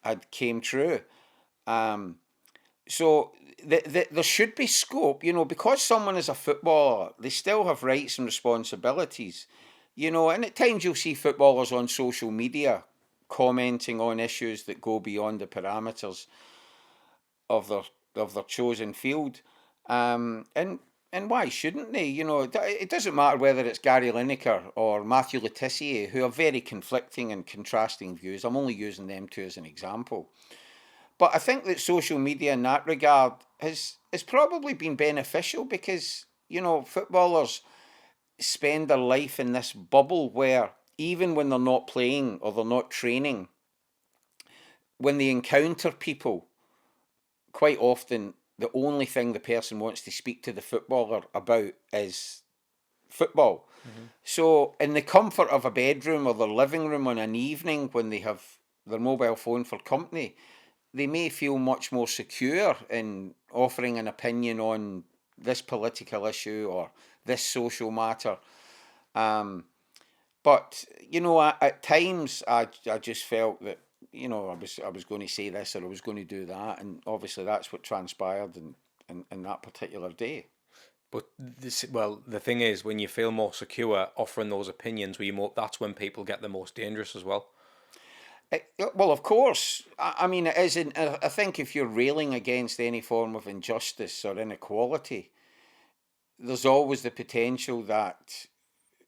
had came true. So there should be scope, because someone is a footballer, they still have rights and responsibilities, and at times you'll see footballers on social media commenting on issues that go beyond the parameters of their chosen field. And why shouldn't they? It doesn't matter whether it's Gary Lineker or Matthew Le Tissier, who have very conflicting and contrasting views. I'm only using them two as an example. But I think that social media in that regard has probably been beneficial because, footballers spend their life in this bubble where even when they're not playing or they're not training, when they encounter people, quite often the only thing the person wants to speak to the footballer about is football. So in the comfort of a bedroom or their living room on an evening when they have their mobile phone for company, they may feel much more secure in offering an opinion on this political issue or this social matter. But at times I just felt that I was going to say this or I was going to do that, and obviously that's what transpired in that particular day. But the thing is, when you feel more secure offering those opinions, that's when people get the most dangerous as well. Well, of course. I mean, it is. I think if you're railing against any form of injustice or inequality, there's always the potential that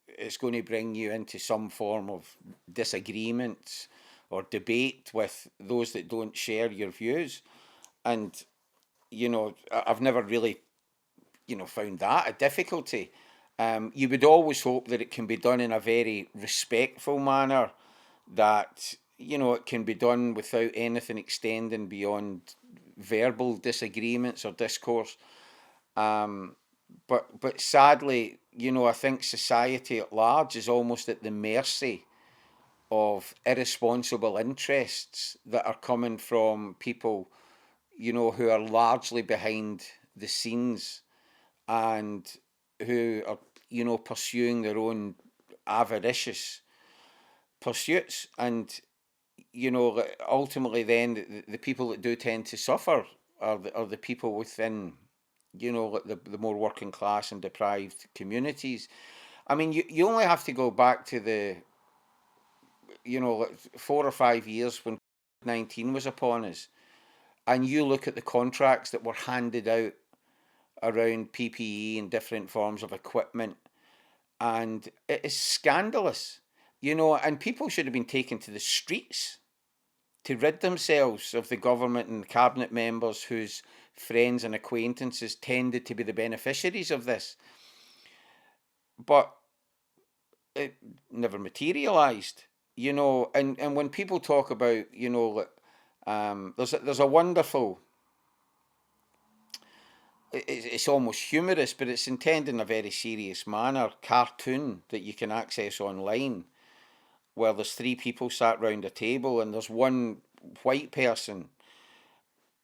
it's going to bring you into some form of disagreement or debate with those that don't share your views. And, I've never really, found that a difficulty. You would always hope that it can be done in a very respectful manner, that, it can be done without anything extending beyond verbal disagreements or discourse. But sadly, I think society at large is almost at the mercy of irresponsible interests that are coming from people, who are largely behind the scenes and who are, pursuing their own avaricious pursuits. And, ultimately then the people that do tend to suffer are the people within, the more working class and deprived communities. I mean, you only have to go back to the, 4 or 5 years when COVID-19 was upon us, and you look at the contracts that were handed out around PPE and different forms of equipment, and it is scandalous, and people should have been taken to the streets to rid themselves of the government and cabinet members whose friends and acquaintances tended to be the beneficiaries of this. But it never materialised, and when people talk about, there's a wonderful, it's almost humorous, but it's intended in a very serious manner, cartoon that you can access online, where there's 3 people sat round a table and there's one white person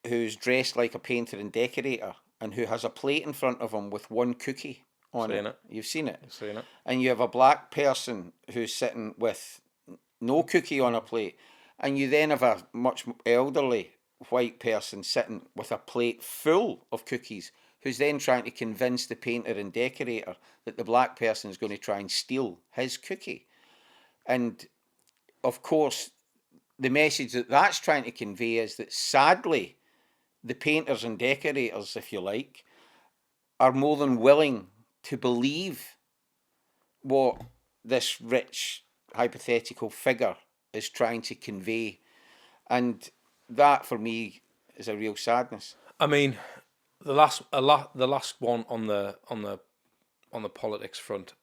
who's dressed like a painter and decorator and who has a plate in front of him with one cookie on it. You've seen it? I've seen it. And you have a black person who's sitting with no cookie on a plate. And you then have a much elderly white person sitting with a plate full of cookies, who's then trying to convince the painter and decorator that the black person is going to try and steal his cookie. And, of course, the message that that's trying to convey is that, sadly, the painters and decorators, if you like, are more than willing to believe what this rich, hypothetical figure is trying to convey. And that, for me, is a real sadness. I mean, the last one on the politics front,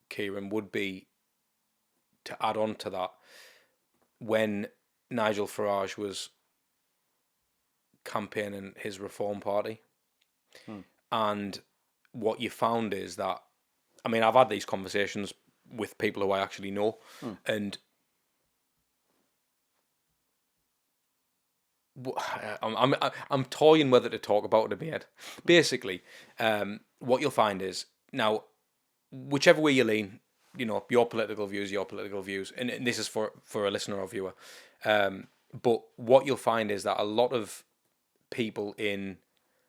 Kieron, would be to add on to that, when Nigel Farage was campaigning his Reform Party, and what you found is that, I mean, I've had these conversations with people who I actually know, and I'm toying whether to talk about it a bit. Basically, what you'll find is, now, whichever way you lean, your political views, and this is for a listener or viewer, but what you'll find is that a lot of people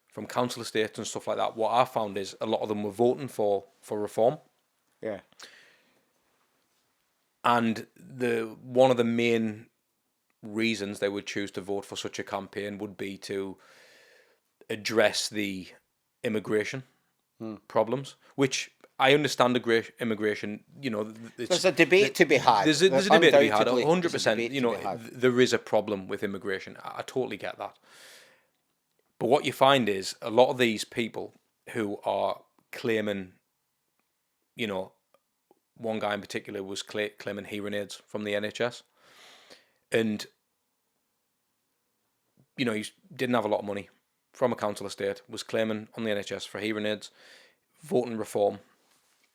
from council estates and stuff like that, what I found is a lot of them were voting for reform. Yeah. And one of the main reasons they would choose to vote for such a campaign would be to address the immigration problems, which I understand immigration. There's a debate to be had. There's a debate to be had. 100%. There is a problem with immigration. I totally get that. But what you find is a lot of these people who are claiming, one guy in particular was claiming hearing aids from the NHS, and he didn't have a lot of money from a council estate, was claiming on the NHS for hearing aids, voting reform.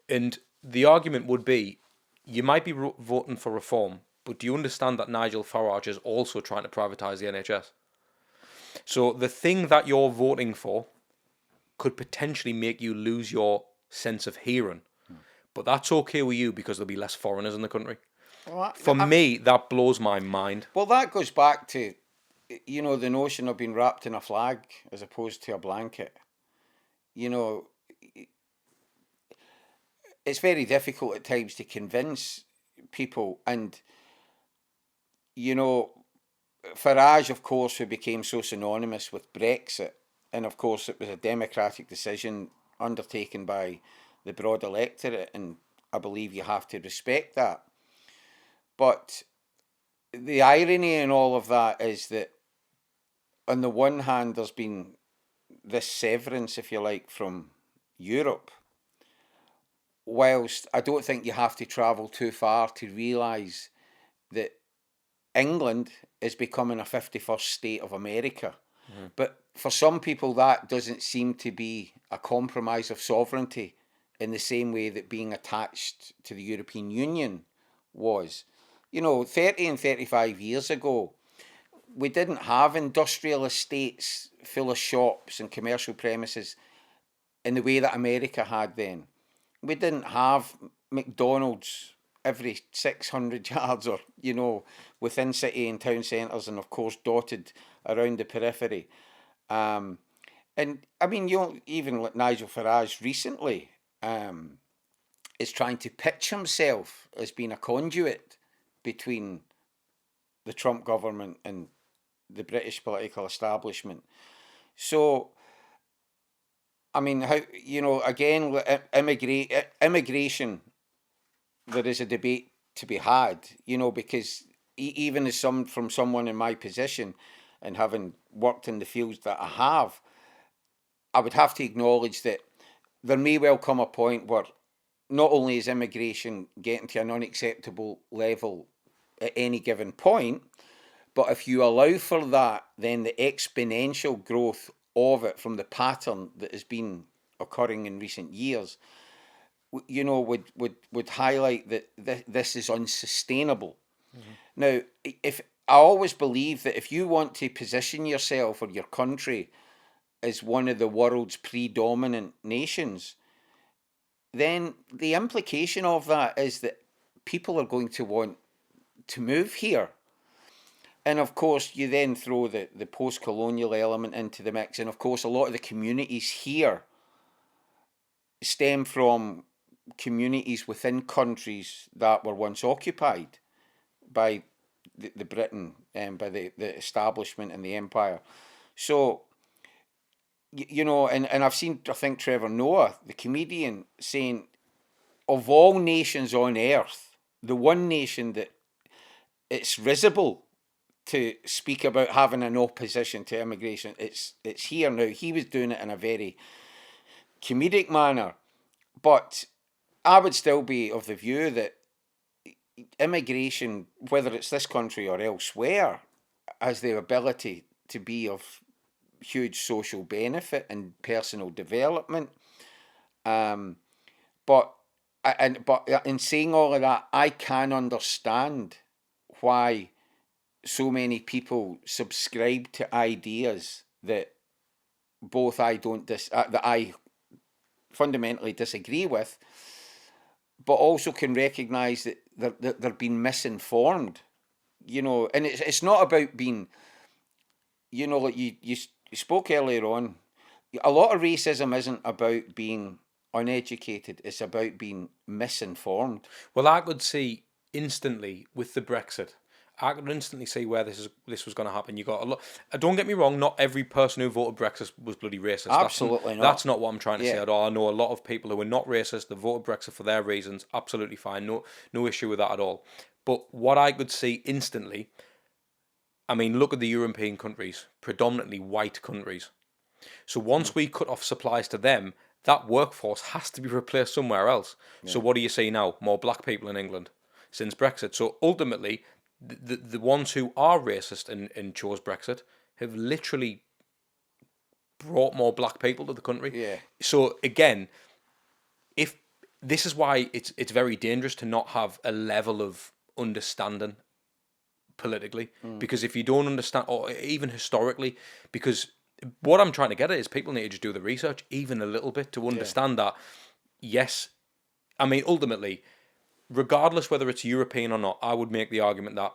And the argument would be, you might be voting for reform, But do you understand that Nigel Farage is also trying to privatise the NHS? So the thing that you're voting for could potentially make you lose your sense of hearing. But that's okay with you because there'll be less foreigners in the country. Well, For me, that blows my mind. well, that goes back to, the notion of being wrapped in a flag as opposed to a blanket. It's very difficult at times to convince people. And, Farage, of course, who became so synonymous with Brexit, and of course it was a democratic decision undertaken by the broad electorate, and I believe you have to respect that. But the irony in all of that is that, on the one hand, there's been this severance, if you like, from Europe, whilst I don't think you have to travel too far to realise that England is becoming a 51st state of America. But for some people, that doesn't seem to be a compromise of sovereignty in the same way that being attached to the European Union was. 30 and 35 years ago, we didn't have industrial estates full of shops and commercial premises in the way that America had then. We didn't have McDonald's every 600 yards or, within city and town centres, and of course dotted around the periphery. And I mean, even like Nigel Farage recently is trying to pitch himself as being a conduit between the Trump government and the British political establishment. So, I mean, how, again, immigration, there is a debate to be had, because even as from someone in my position and having worked in the fields that I have, I would have to acknowledge that there may well come a point where not only is immigration getting to an unacceptable level at any given point, but if you allow for that, then the exponential growth of it from the pattern that has been occurring in recent years, would highlight that this is unsustainable. Now, if I always believe that if you want to position yourself or your country as one of the world's predominant nations, then the implication of that is that people are going to want to move here. And of course, you then throw the post-colonial element into the mix. And of course, a lot of the communities here stem from communities within countries that were once occupied by the Britain and by the establishment and the empire. So, and I've seen, I think, Trevor Noah, the comedian, saying, of all nations on earth, the one nation that it's risible to speak about having an opposition to immigration, it's here now. He was doing it in a very comedic manner, but I would still be of the view that immigration, whether it's this country or elsewhere, has the ability to be of huge social benefit and personal development. But in saying all of that, I can understand why so many people subscribe to ideas that both that I fundamentally disagree with, but also can recognise that they're being misinformed. And it's not about being, like you spoke earlier on, a lot of racism isn't about being uneducated, it's about being misinformed. Well, I could see instantly with the Brexit, I could instantly see where this was going to happen. You got a lot. Don't get me wrong. Not every person who voted Brexit was bloody racist. Absolutely not. That's not what I'm trying to say at all. I know a lot of people who are not racist. They voted Brexit for their reasons. Absolutely fine. No issue with that at all. But what I could see instantly, I mean, look at the European countries, predominantly white countries. So once we cut off supplies to them, that workforce has to be replaced somewhere else. Yeah. So what do you see now? More black people in England since Brexit. So ultimately, the ones who are racist and chose Brexit have literally brought more black people to the country. Yeah. So again, if this is why it's very dangerous to not have a level of understanding politically, because if you don't understand, or even historically, because what I'm trying to get at is people need to just do the research even a little bit to understand that, yes, I mean, ultimately, regardless whether it's European or not, I would make the argument that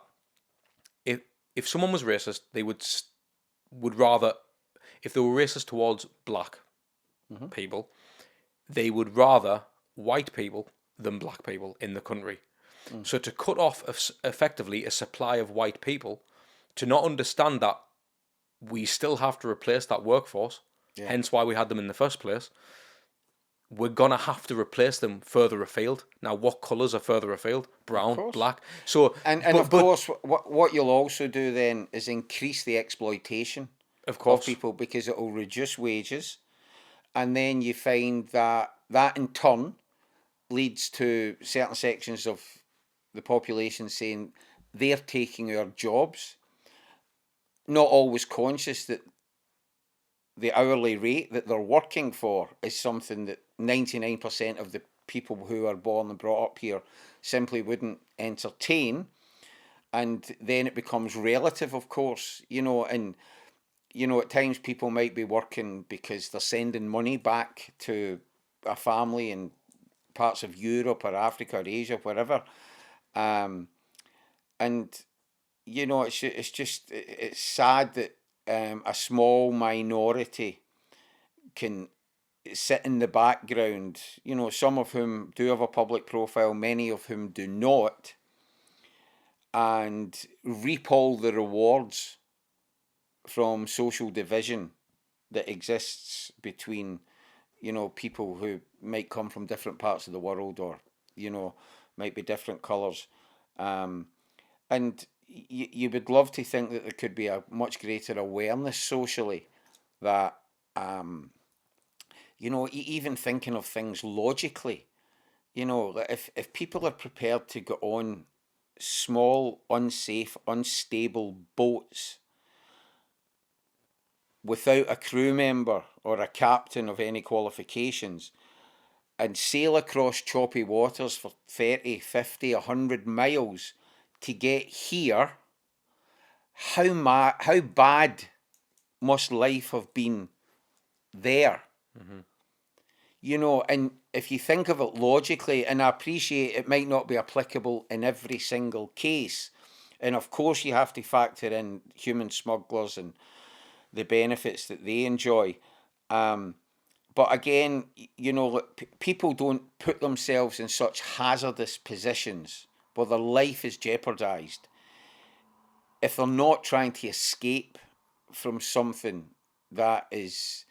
if someone was racist, they would rather, if they were racist towards black people, they would rather white people than black people in the country. So to cut off effectively a supply of white people, to not understand that we still have to replace that workforce, hence why we had them in the first place, we're going to have to replace them further afield. Now, what colours are further afield? Brown, black. So, And of course, what you'll also do then is increase the exploitation of course, people, because it will reduce wages. And then you find that in turn leads to certain sections of the population saying they're taking our jobs, not always conscious that the hourly rate that they're working for is something that 99% of the people who are born and brought up here simply wouldn't entertain. And then it becomes relative, of course, and at times people might be working because they're sending money back to a family in parts of Europe or Africa or Asia, wherever. And it's sad that a small minority can sit in the background, some of whom do have a public profile, many of whom do not, and reap all the rewards from social division that exists between, people who might come from different parts of the world, or, might be different colours. And you would love to think that there could be a much greater awareness socially that, even thinking of things logically, if people are prepared to go on small, unsafe, unstable boats without a crew member or a captain of any qualifications and sail across choppy waters for 30, 50, 100 miles to get here, how bad must life have been there? And if you think of it logically, and I appreciate it might not be applicable in every single case, and of course you have to factor in human smugglers and the benefits that they enjoy. But again, people don't put themselves in such hazardous positions where their life is jeopardised if they're not trying to escape from something that is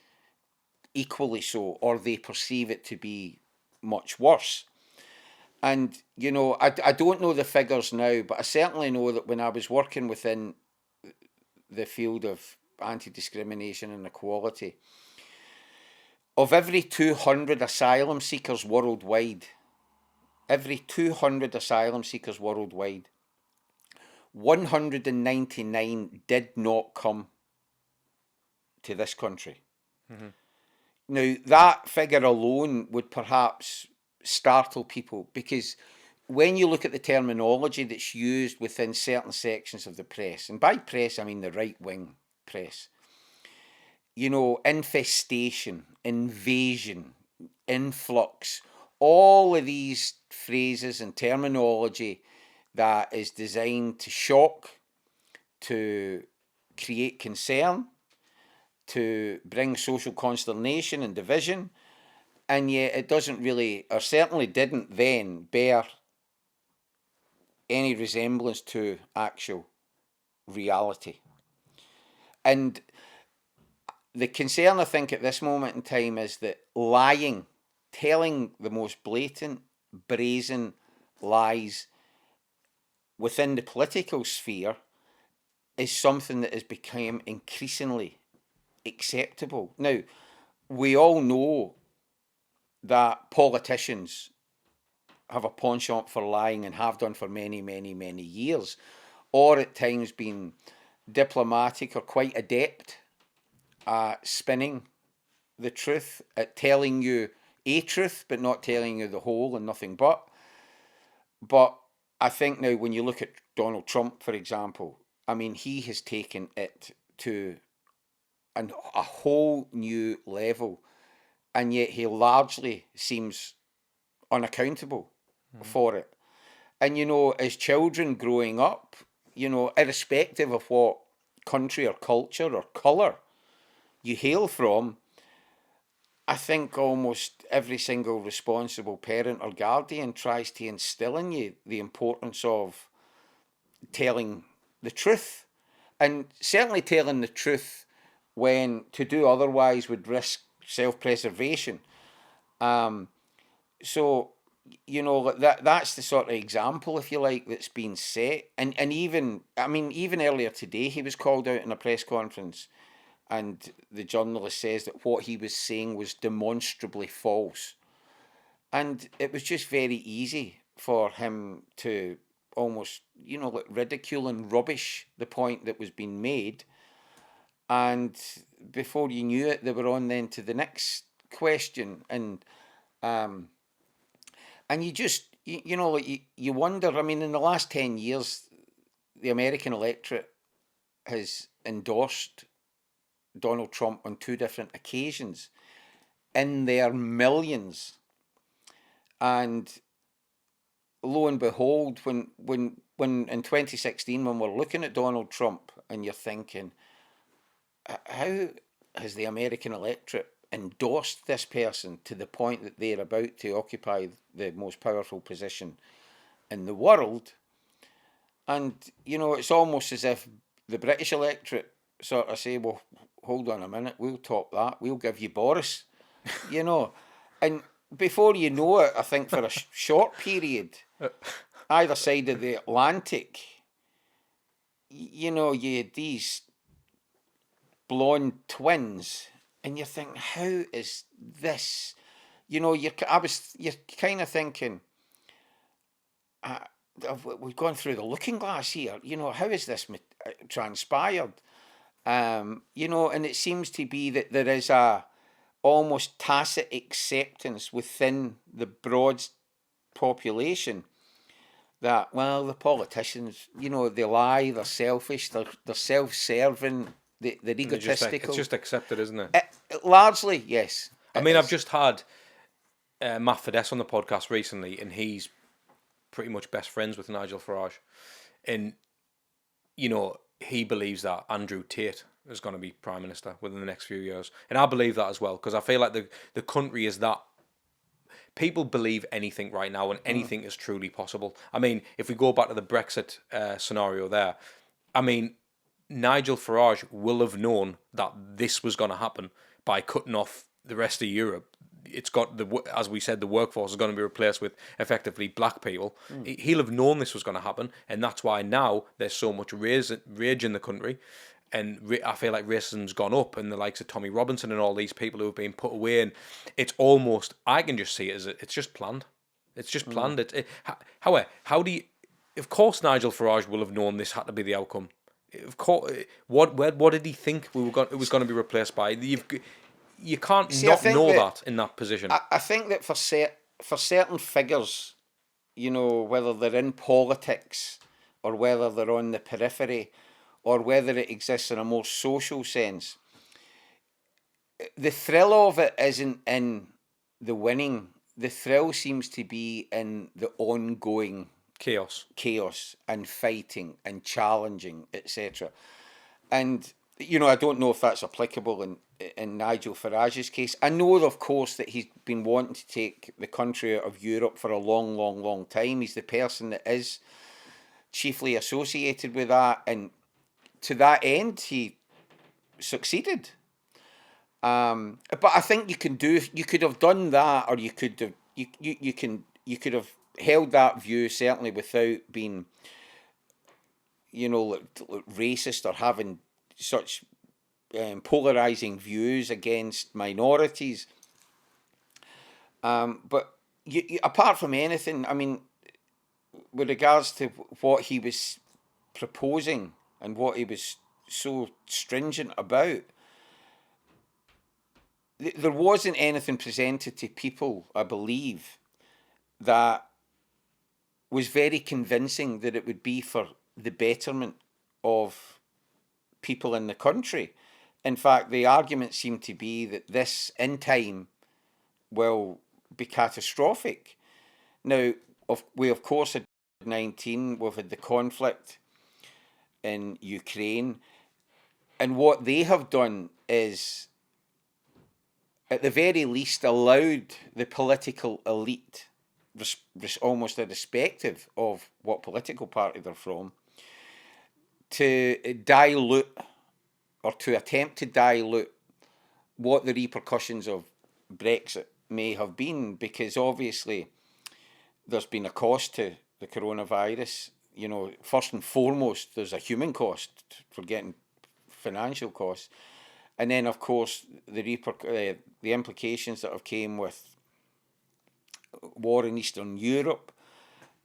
equally so, or they perceive it to be much worse. And, I don't know the figures now, but I certainly know that when I was working within the field of anti-discrimination and equality, of every 200 asylum seekers worldwide, 199 did not come to this country. Now, that figure alone would perhaps startle people, because when you look at the terminology that's used within certain sections of the press, and by press I mean the right-wing press, infestation, invasion, influx, all of these phrases and terminology that is designed to shock, to create concern, to bring social consternation and division, and yet it doesn't really, or certainly didn't then, bear any resemblance to actual reality. And the concern, I think, at this moment in time is that lying, telling the most blatant, brazen lies within the political sphere is something that has become increasingly acceptable. Now, we all know that politicians have a penchant for lying and have done for many, many, many years, or at times been diplomatic or quite adept at spinning the truth, at telling you a truth but not telling you the whole and nothing but. But I think now when you look at Donald Trump, for example, I mean, he has taken it to a whole new level, and yet he largely seems unaccountable for it. And, as children growing up, irrespective of what country or culture or colour you hail from, I think almost every single responsible parent or guardian tries to instill in you the importance of telling the truth, and certainly telling the truth when to do otherwise would risk self-preservation. So, that's the sort of example, if you like, that's been set. And even earlier today, he was called out in a press conference, and the journalist says that what he was saying was demonstrably false. And it was just very easy for him to almost, ridicule and rubbish the point that was being made. And before you knew it, they were on then to the next question. And you just, you wonder, I mean, in the last 10 years, the American electorate has endorsed Donald Trump on 2 different occasions in their millions. And lo and behold, when in 2016, when we're looking at Donald Trump and you're thinking, how has the American electorate endorsed this person to the point that they're about to occupy the most powerful position in the world? And, it's almost as if the British electorate sort of say, well, hold on a minute, we'll top that, we'll give you Boris, And before you know it, I think for a short period, either side of the Atlantic, you had these blonde twins, and you think, how is this? You're kind of thinking, we've gone through the looking glass here. How is this transpired? And it seems to be that there is a almost tacit acceptance within the broad population that, well, the politicians, they lie, they're selfish, they're self-serving, they're egotistical. It's just accepted, isn't it? Largely, yes. I mean, I've just had Matt Fidesz on the podcast recently, and he's pretty much best friends with Nigel Farage. And, he believes that Andrew Tate is going to be Prime Minister within the next few years. And I believe that as well, because I feel like the country is that. People believe anything right now, and anything is truly possible. I mean, if we go back to the Brexit scenario there, I mean, Nigel Farage will have known that this was going to happen by cutting off the rest of Europe. It's got, as we said, the workforce is going to be replaced with effectively black people. He'll have known this was going to happen, and that's why now there's so much rage in the country. And I feel like racism's gone up, and the likes of Tommy Robinson and all these people who have been put away, and it's almost, I can just see it as it's just planned. It's just planned. However, how do you? Of course, Nigel Farage will have known this had to be the outcome. Of course, what did he think it was going to be replaced by? You can't know that in that position. I think that for certain figures, whether they're in politics or whether they're on the periphery, or whether it exists in a more social sense, the thrill of it isn't in the winning. The thrill seems to be in the ongoing chaos and fighting and challenging, etc. And, I don't know if that's applicable in Nigel Farage's case. I know, of course, that he's been wanting to take the country out of Europe for a long, long, long time. He's the person that is chiefly associated with that, and to that end, he succeeded. But I think you could have done that, or you could have held that view, certainly without being, racist or having such polarizing views against minorities. But apart from anything, I mean, with regards to what he was proposing and what he was so stringent about, there wasn't anything presented to people, I believe, that was very convincing that it would be for the betterment of people in the country. In fact, the argument seemed to be that this, in time, will be catastrophic. Now, we of course had 19, we've had the conflict in Ukraine, and what they have done is, at the very least, allowed the political elite, almost irrespective of what political party they're from, to dilute, or to attempt to dilute, what the repercussions of Brexit may have been, because obviously there's been a cost to the coronavirus. You know, first and foremost, there's a human cost, forgetting financial costs, and then of course the implications that have came with war in Eastern Europe,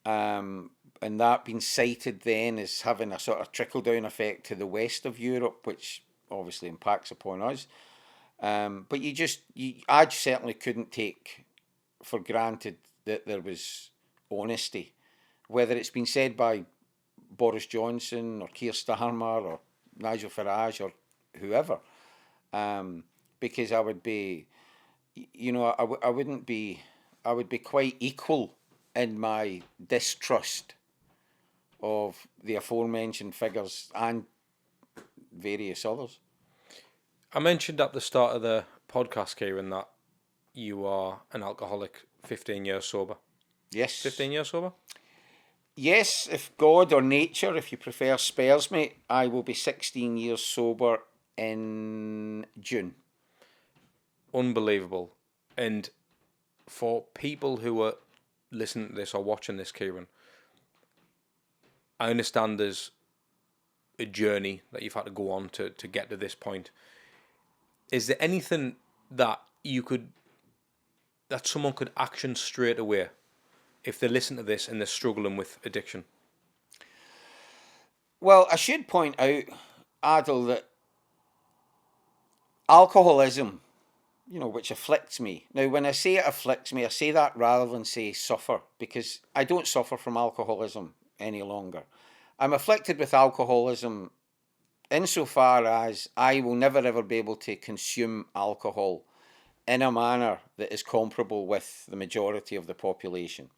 and that being cited then as having a sort of trickle-down effect to the west of Europe, which obviously impacts upon us. But I certainly couldn't take for granted that there was honesty, whether it's been said by Boris Johnson or Keir Starmer or Nigel Farage or whoever, because I would be, I would be quite equal in my distrust of the aforementioned figures and various others. I mentioned at the start of the podcast, Kieron, that you are an alcoholic, 15 years sober. Yes. 15 years sober? Yes, if God or nature, if you prefer, spares me, I will be 16 years sober in June. Unbelievable. And for people who are listening to this or watching this, Kieron, I understand there's a journey that you've had to go on to get to this point. Is there anything that someone could action straight away if they listen to this and they're struggling with addiction? Well, I should point out, Adil, that alcoholism, which afflicts me. Now, when I say it afflicts me, I say that rather than say suffer, because I don't suffer from alcoholism any longer. I'm afflicted with alcoholism insofar as I will never ever be able to consume alcohol in a manner that is comparable with the majority of the population.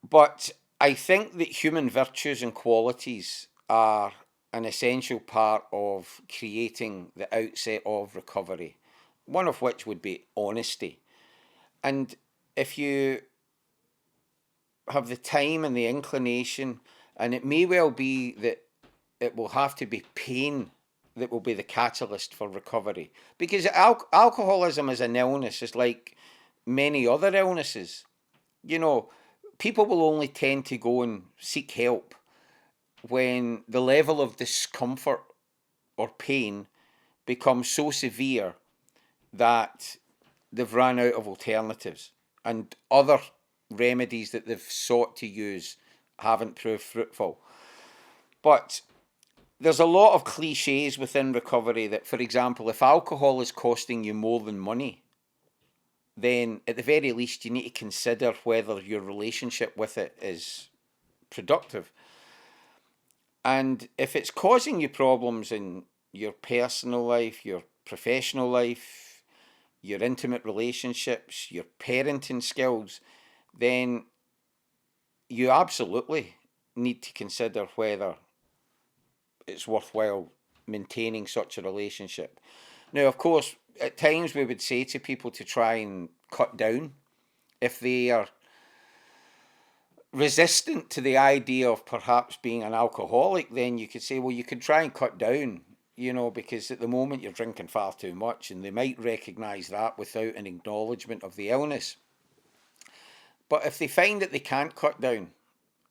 But I think that human virtues and qualities are an essential part of creating the outset of recovery, one of which would be honesty. And if you have the time and the inclination, and it may well be that it will have to be pain that will be the catalyst for recovery, because alcoholism as an illness is like many other illnesses. People will only tend to go and seek help when the level of discomfort or pain becomes so severe that they've run out of alternatives, and other remedies that they've sought to use haven't proved fruitful. But there's a lot of cliches within recovery that, for example, if alcohol is costing you more than money, then at the very least you need to consider whether your relationship with it is productive. And if it's causing you problems in your personal life, your professional life, your intimate relationships, your parenting skills, then you absolutely need to consider whether it's worthwhile maintaining such a relationship. Now, of course, at times we would say to people to try and cut down. If they are resistant to the idea of perhaps being an alcoholic, then you could say, well, you could try and cut down, because at the moment you're drinking far too much, and they might recognise that without an acknowledgement of the illness. But if they find that they can't cut down,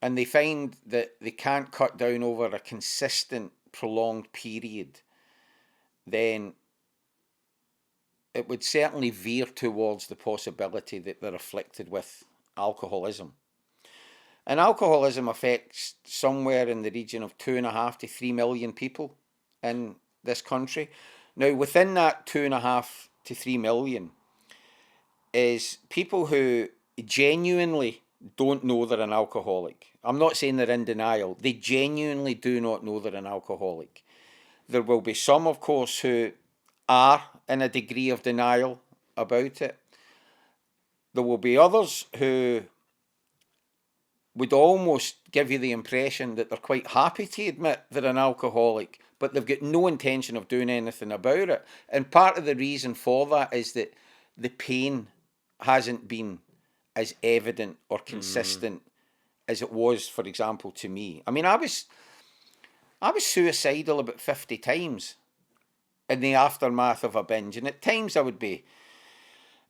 and they find that they can't cut down over a consistent, prolonged period, then it would certainly veer towards the possibility that they're afflicted with alcoholism. And alcoholism affects somewhere in the region of 2.5 to 3 million people in this country. Now, within that 2.5 to 3 million is people who genuinely don't know they're an alcoholic. I'm not saying they're in denial. They genuinely do not know they're an alcoholic. There will be some, of course, who are in a degree of denial about it. There will be others who would almost give you the impression that they're quite happy to admit they're an alcoholic, but they've got no intention of doing anything about it. And part of the reason for that is that the pain hasn't been as evident or consistent as it was, for example, to me. I mean, I was suicidal about 50 times in the aftermath of a binge, and at times I would be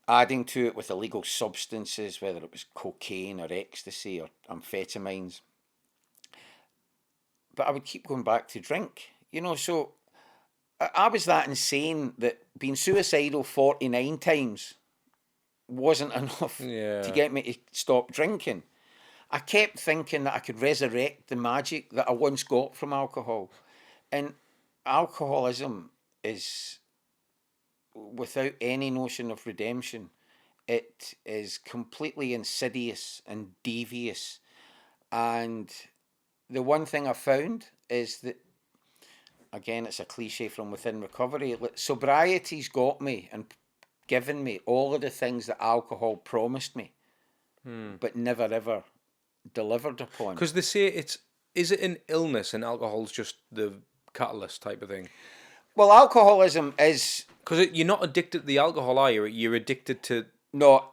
adding to it with illegal substances, whether it was cocaine or ecstasy or amphetamines. But I would keep going back to drink, so I was that insane that being suicidal 49 times wasn't enough to get me to stop drinking. I kept thinking that I could resurrect the magic that I once got from alcohol. And alcoholism is, without any notion of redemption, it is completely insidious and devious. And the one thing I found is that, again, it's a cliche from within recovery, sobriety's got me and given me all of the things that alcohol promised me, but never ever delivered upon. Because they say is it an illness and alcohol's just the catalyst type of thing? Well, alcoholism is... Because you're not addicted to the alcohol, are you? You're addicted to... No,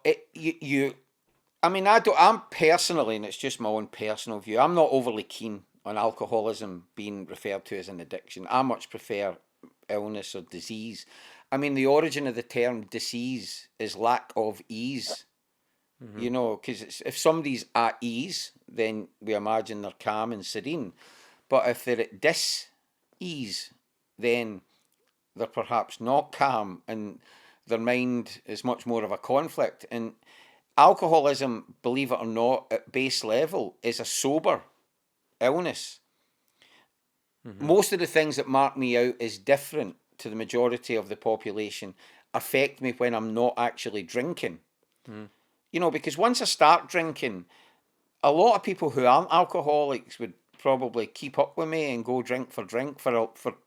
I'm personally, and it's just my own personal view, I'm not overly keen on alcoholism being referred to as an addiction. I much prefer illness or disease. I mean, the origin of the term disease is lack of ease. Because if somebody's at ease, then we imagine they're calm and serene. But if they're at dis-ease, then they're perhaps not calm and their mind is much more of a conflict. And alcoholism, believe it or not, at base level is a sober illness. Most of the things that mark me out as different to the majority of the population affect me when I'm not actually drinking. Because once I start drinking, a lot of people who aren't alcoholics would probably keep up with me and go drink for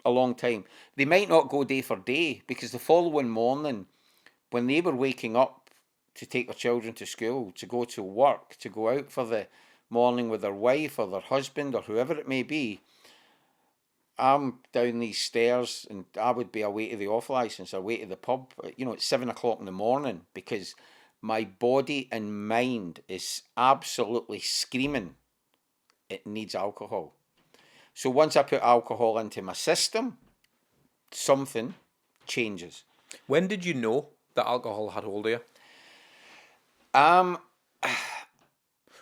a long time. They might not go day for day, because the following morning, when they were waking up to take their children to school, to go to work, to go out for the morning with their wife or their husband or whoever it may be, I'm down these stairs and I would be away to the off licence, away to the pub, at 7 o'clock in the morning, because my body and mind is absolutely screaming it needs alcohol. So once I put alcohol into my system, something changes. When did you know that alcohol had hold of you?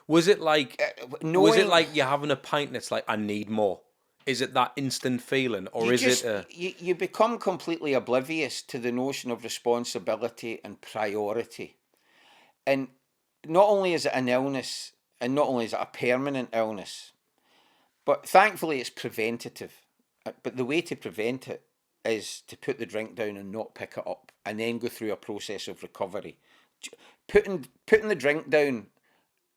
Was it like you're having a pint and it's like, I need more? Is it that instant feeling, or you become completely oblivious to the notion of responsibility and priority? And not only is it an illness, and not only is it a permanent illness, but thankfully it's preventative. But the way to prevent it is to put the drink down and not pick it up, and then go through a process of recovery. Putting the drink down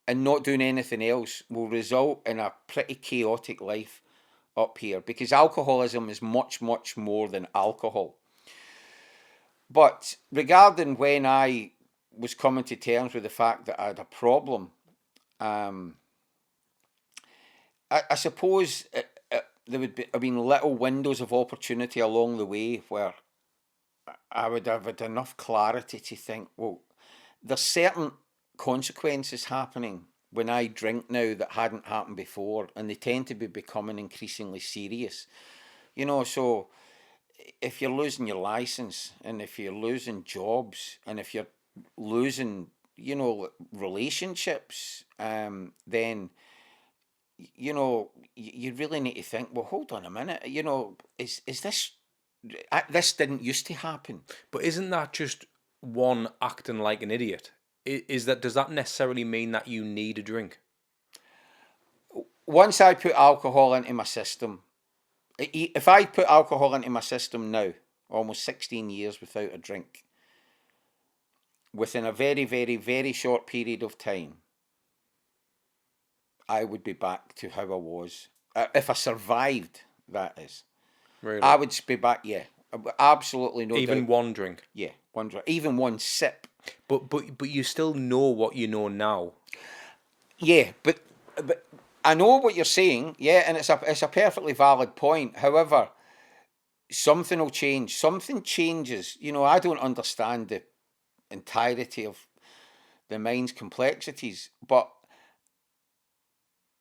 and not doing anything else will result in a pretty chaotic life up here, because alcoholism is much, much more than alcohol. But regarding when I was coming to terms with the fact that I had a problem, I suppose there would have been little windows of opportunity along the way where I would have had enough clarity to think, well, there's certain consequences happening when I drink now that hadn't happened before, and they tend to be becoming increasingly serious. So if you're losing your license, and if you're losing jobs, and if you're losing, relationships, then, you really need to think, well, hold on a minute, is this didn't used to happen. But isn't that just one acting like an idiot? Does that necessarily mean that you need a drink? Once I put alcohol into my system, if I put alcohol into my system now, almost 16 years without a drink, within a very, very, very short period of time, I would be back to how I was. If I survived, that is. Really? I would be back, yeah. Absolutely no Even doubt. one drink. Yeah, one drink. Even one sip. But you still know what you know now. Yeah, but I know what you're saying, yeah, and it's a perfectly valid point. However, something will change. Something changes. You know, I don't understand the entirety of the mind's complexities, but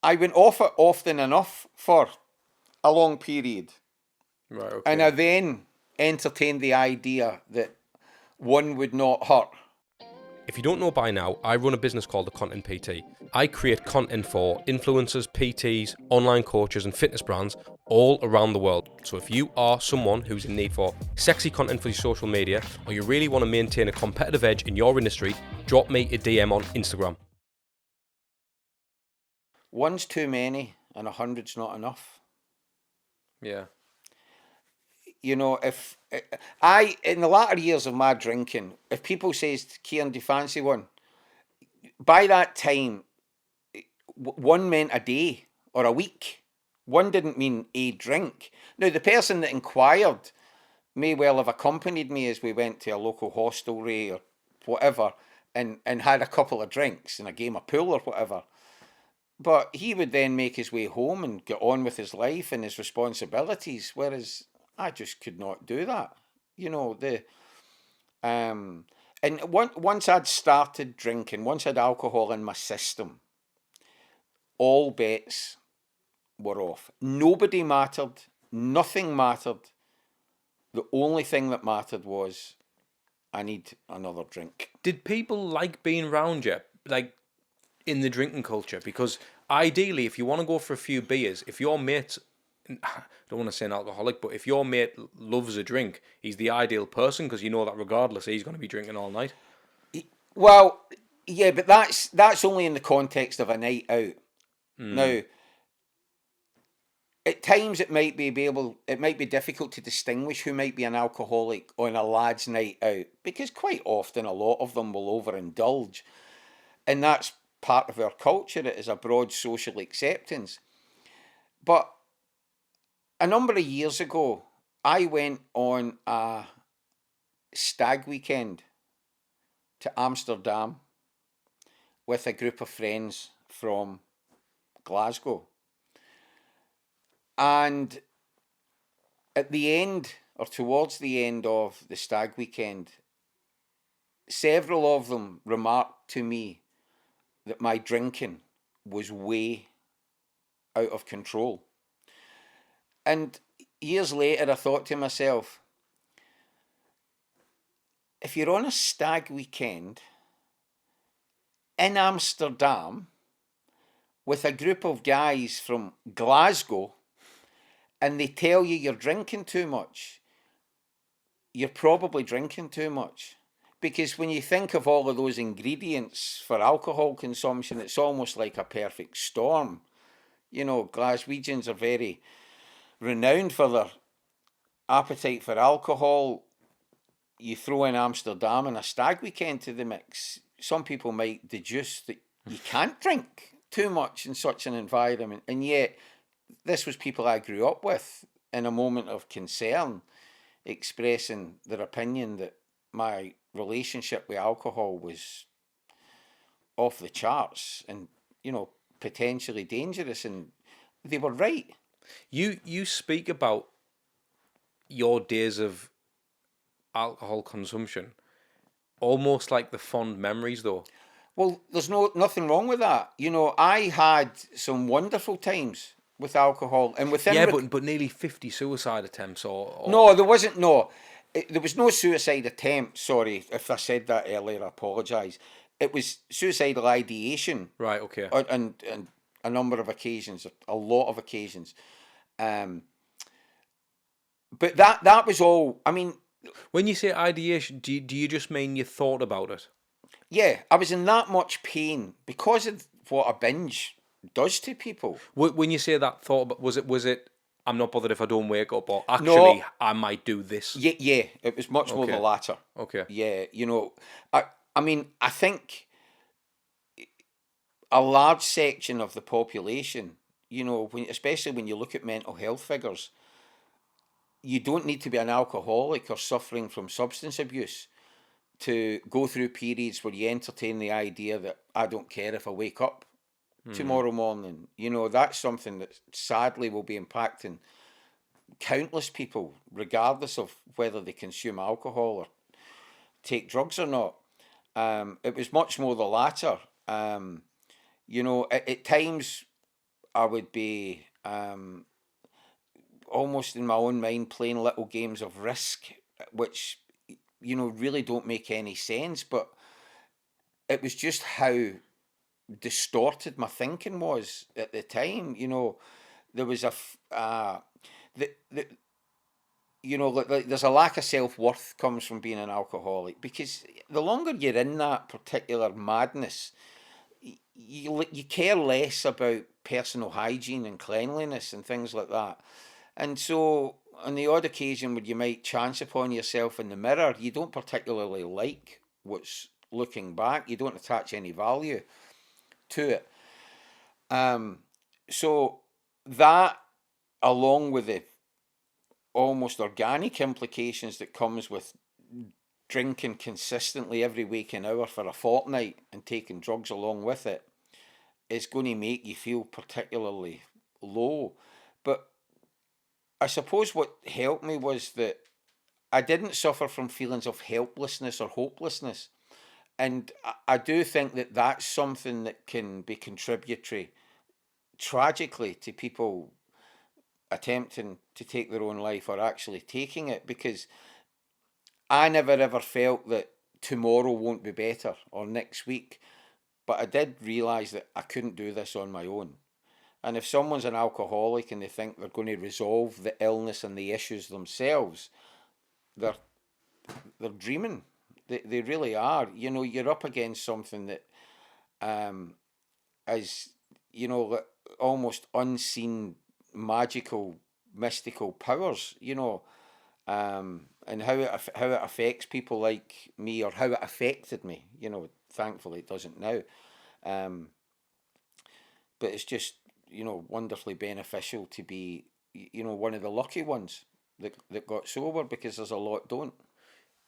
I went off it often enough for a long period. Right, okay. And I then entertained the idea that one would not hurt. If you don't know by now, I run a business called The Content PT. I create content for influencers, PTs, online coaches and fitness brands all around the world. So if you are someone who's in need for sexy content for your social media, or you really want to maintain a competitive edge in your industry, drop me a DM on Instagram. One's too many and 100's not enough. Yeah. You know, if in the latter years of my drinking, if people says, Kieran, do you fancy one? By that time, one meant a day or a week. One didn't mean a drink. Now, the person that inquired may well have accompanied me as we went to a local hostelry or whatever and had a couple of drinks and a game of pool or whatever. But he would then make his way home and get on with his life and his responsibilities, whereas I just could not do that. You know, and once I'd started drinking, once I had alcohol in my system, all bets were off. Nobody mattered. Nothing mattered. The only thing that mattered was I need another drink. Did people like being around you, like in the drinking culture? Because ideally, if you want to go for a few beers, if your mate, I don't want to say an alcoholic, but if your mate loves a drink, he's the ideal person because you know that regardless, he's going to be drinking all night. Well, yeah, but that's only in the context of a night out. Now, at times it might be difficult to distinguish who might be an alcoholic on a lad's night out, because quite often a lot of them will overindulge, and that's part of our culture. It is a broad social acceptance. But a number of years ago, I went on a stag weekend to Amsterdam with a group of friends from Glasgow. And at the end, or towards the end of the stag weekend, several of them remarked to me that my drinking was way out of control. And years later, I thought to myself, if you're on a stag weekend in Amsterdam with a group of guys from Glasgow and they tell you you're drinking too much, you're probably drinking too much. Because when you think of all of those ingredients for alcohol consumption, it's almost like a perfect storm. You know, Glaswegians are very renowned for their appetite for alcohol. You throw in Amsterdam and a stag weekend to the mix, some people might deduce that you can't drink too much in such an environment. And yet, this was people I grew up with in a moment of concern, expressing their opinion that my relationship with alcohol was off the charts and, you know, potentially dangerous. And they were right. You speak about your days of alcohol consumption almost like the fond memories, though. Well, there's nothing wrong with that. You know, I had some wonderful times with alcohol, and within but nearly 50 suicide attempts or... No, there wasn't. No, there was no suicide attempt. Sorry if I said that earlier. I apologise. It was suicidal ideation. Right. Okay. And a number of occasions, a lot of occasions. But that was all. I mean, when you say ideation, do you just mean you thought about it? Yeah, I was in that much pain because of what a binge does to people. When you say that thought, but was it? I'm not bothered if I don't wake up, or actually, No. I might do this. Yeah, it was much more the latter. Okay. Yeah, you know, I mean, I think a large section of the population, especially when you look at mental health figures, you don't need to be an alcoholic or suffering from substance abuse to go through periods where you entertain the idea that I don't care if I wake up tomorrow morning. That's something that sadly will be impacting countless people, regardless of whether they consume alcohol or take drugs or not. It was much more the latter. At times I would be almost in my own mind playing little games of Risk, which, really don't make any sense, but it was just how distorted my thinking was at the time. There was there's a lack of self-worth comes from being an alcoholic, because the longer you're in that particular madness, you care less about personal hygiene and cleanliness and things like that. And so on the odd occasion when you might chance upon yourself in the mirror, you don't particularly like what's looking back. You don't attach any value to it. So that, along with the almost organic implications that comes with drinking consistently every waking hour for a fortnight and taking drugs along with it, is going to make you feel particularly low. But I suppose what helped me was that I didn't suffer from feelings of helplessness or hopelessness. And I do think that that's something that can be contributory, tragically, to people attempting to take their own life or actually taking it, because I never ever felt that tomorrow won't be better or next week, but I did realise that I couldn't do this on my own. And if someone's an alcoholic and they think they're going to resolve the illness and the issues themselves, they're dreaming. They really are. You're up against something that is, almost unseen, magical, mystical powers, and how it affects people like me, or how it affected me. Thankfully it doesn't now. But it's just, wonderfully beneficial to be, one of the lucky ones that got sober, because there's a lot don't.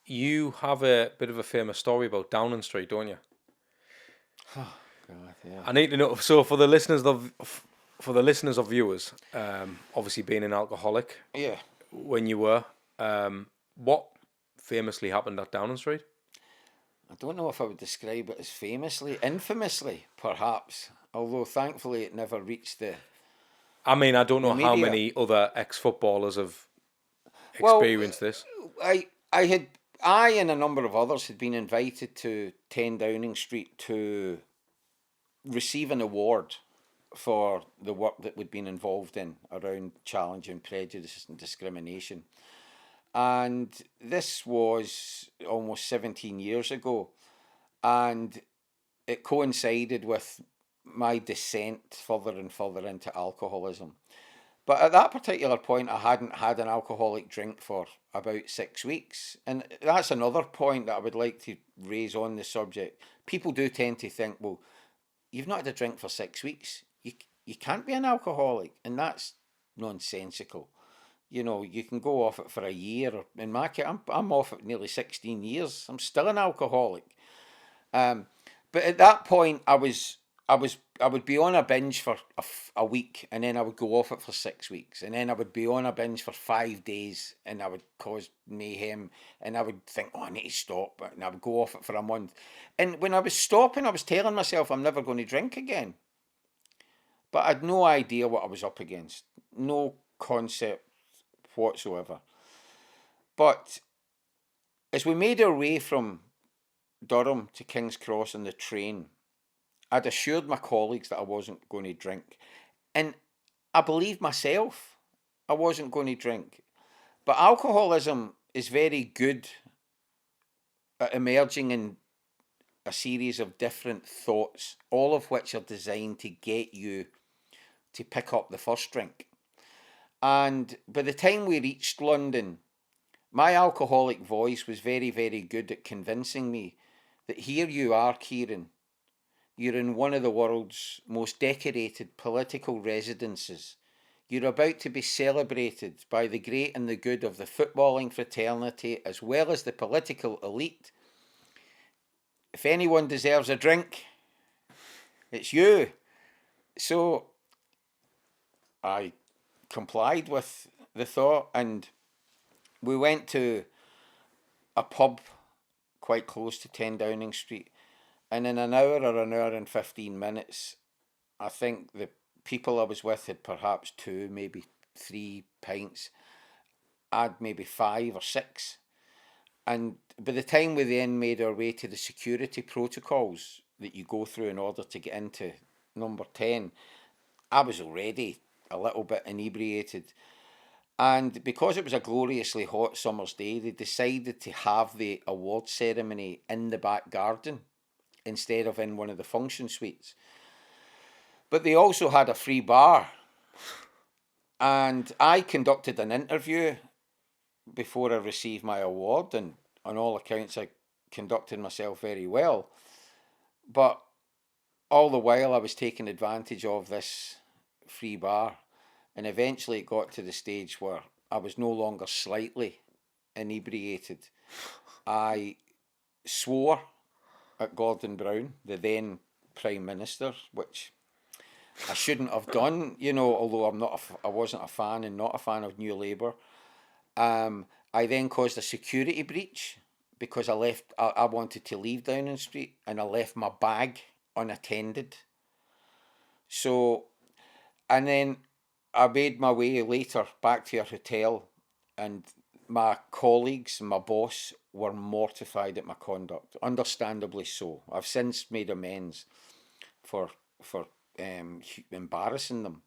You have a bit of a famous story about Downing Street, don't you? Oh, God, yeah. I need to know. So for the listeners of viewers, obviously being an alcoholic, Yeah. when you were, what famously happened at Downing Street? I don't know if I would describe it as famously, infamously, perhaps. Although thankfully it never reached the. I mean, I don't know how media. many other ex-footballers have experienced this. I and a number of others had been invited to 10 Downing Street to receive an award for the work that we'd been involved in around challenging prejudice and discrimination. And this was almost 17 years ago, and it coincided with my descent further and further into alcoholism. But at that particular point, I hadn't had an alcoholic drink for about 6 weeks. And that's another point that I would like to raise on the subject. People do tend to think, well, you've not had a drink for 6 weeks. You can't be an alcoholic. And that's nonsensical. You can go off it for a year. Or in my case, I'm off it nearly 16 years. I'm still an alcoholic. But at that point, I would be on a binge for a week, and then I would go off it for 6 weeks, and then I would be on a binge for 5 days, and I would cause mayhem, and I would think, oh, I need to stop, and I would go off it for a month. And when I was stopping, I was telling myself I'm never going to drink again. But I had no idea what I was up against, no concept whatsoever. But as we made our way from Durham to King's Cross on the train, I'd assured my colleagues that I wasn't going to drink. And I believed myself I wasn't going to drink. But alcoholism is very good at emerging in a series of different thoughts, all of which are designed to get you to pick up the first drink. And by the time we reached London, my alcoholic voice was very, very good at convincing me that here you are, Kieron. You're in one of the world's most decorated political residences. You're about to be celebrated by the great and the good of the footballing fraternity as well as the political elite. If anyone deserves a drink, it's you. So I complied with the thought, and we went to a pub quite close to 10 Downing Street. And in an hour or an hour and 15 minutes, I think the people I was with had perhaps 2, maybe 3 pints. I'd maybe 5 or 6. And by the time we then made our way to the security protocols that you go through in order to get into number 10, I was already a little bit inebriated. And because it was a gloriously hot summer's day, they decided to have the award ceremony in the back garden instead of in one of the function suites. But they also had a free bar. And I conducted an interview before I received my award, and on all accounts I conducted myself very well. But all the while I was taking advantage of this free bar, and eventually it got to the stage where I was no longer slightly inebriated. I swore at Gordon Brown, the then Prime Minister, which I shouldn't have done, although I wasn't a fan and not a fan of New Labour. I then caused a security breach because I wanted to leave Downing Street, and I left my bag unattended. So, and then I made my way later back to our hotel, and my colleagues and my boss were mortified at my conduct, understandably so. I've since made amends for embarrassing them.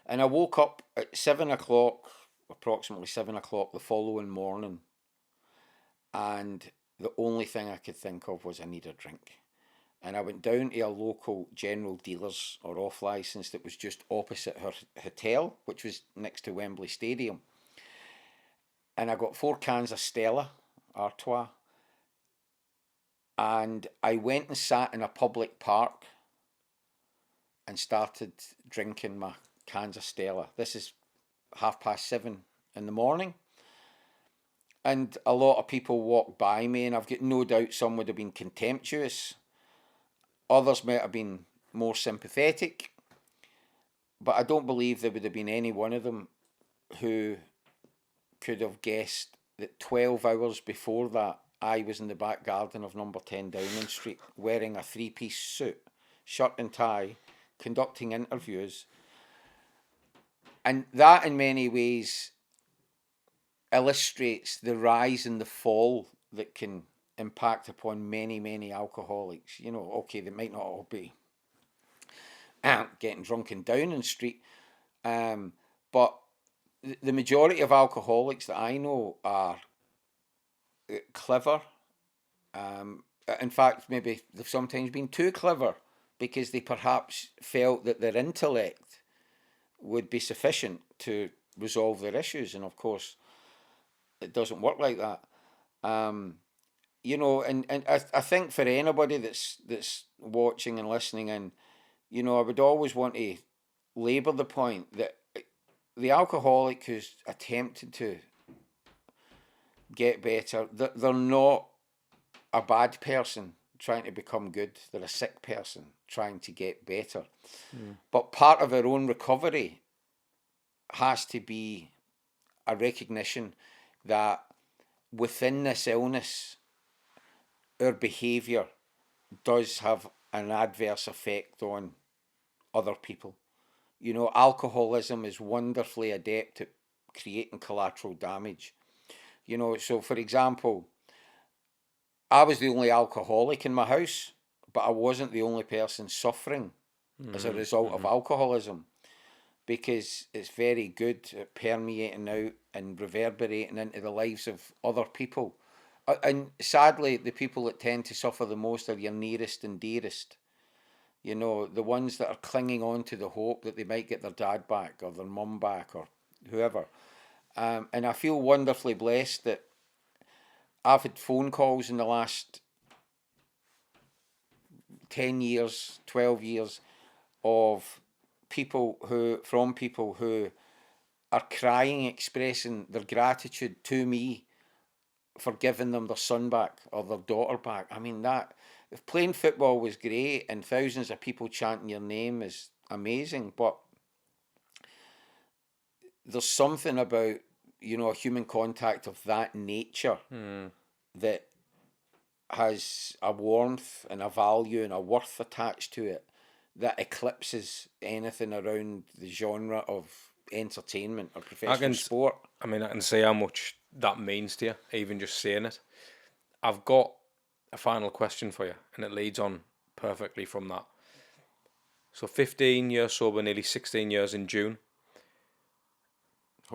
And I woke up at 7 o'clock, approximately 7 o'clock the following morning, and the only thing I could think of was I need a drink. And I went down to a local general dealer's or off licence that was just opposite her hotel, which was next to Wembley Stadium. And I got 4 cans of Stella Artois. And I went and sat in a public park and started drinking my cans of Stella. This is 7:30 in the morning. And a lot of people walked by me, and I've got no doubt some would have been contemptuous. Others might have been more sympathetic. But I don't believe there would have been any one of them who could have guessed that 12 hours before that, I was in the back garden of number 10 Downing Street wearing a 3-piece suit, shirt and tie, conducting interviews. And that in many ways illustrates the rise and the fall that can impact upon many, many alcoholics. Okay, they might not all be getting drunk in Downing Street, but the majority of alcoholics that I know are clever. In fact, maybe they've sometimes been too clever because they perhaps felt that their intellect would be sufficient to resolve their issues. And of course, it doesn't work like that. And I think for anybody that's watching and listening, and I would always want to labour the point that the alcoholic who's attempted to get better, they're not a bad person trying to become good. They're a sick person trying to get better. But part of our own recovery has to be a recognition that within this illness, our behaviour does have an adverse effect on other people. Alcoholism is wonderfully adept at creating collateral damage. So for example, I was the only alcoholic in my house, but I wasn't the only person suffering as a result of alcoholism, because it's very good at permeating out and reverberating into the lives of other people. And sadly, the people that tend to suffer the most are your nearest and dearest. The ones that are clinging on to the hope that they might get their dad back or their mum back or whoever. And I feel wonderfully blessed that I've had phone calls in the last 10 years, 12 years of people who are crying, expressing their gratitude to me for giving them their son back or their daughter back. I mean, that, if playing football was great and thousands of people chanting your name is amazing, but there's something about, a human contact of that nature that has a warmth and a value and a worth attached to it that eclipses anything around the genre of entertainment or professional sport. I mean, I can say how much that means to you, even just saying it. I've got a final question for you, and it leads on perfectly from that. So 15 years sober, nearly 16 years in June.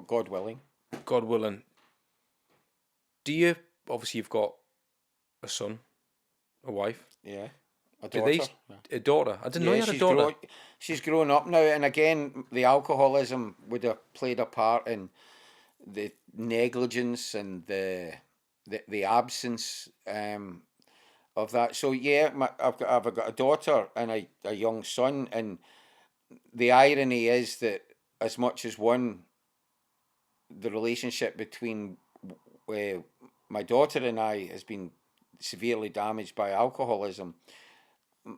God willing. God willing. Obviously you've got a son, a wife. Yeah. A daughter. A daughter. I didn't know you had a daughter. She's grown up now, and again, the alcoholism would have played a part in the negligence and the absence of that. So yeah, I've got a daughter and a young son, and the irony is that as much as the relationship between my daughter and I has been severely damaged by alcoholism,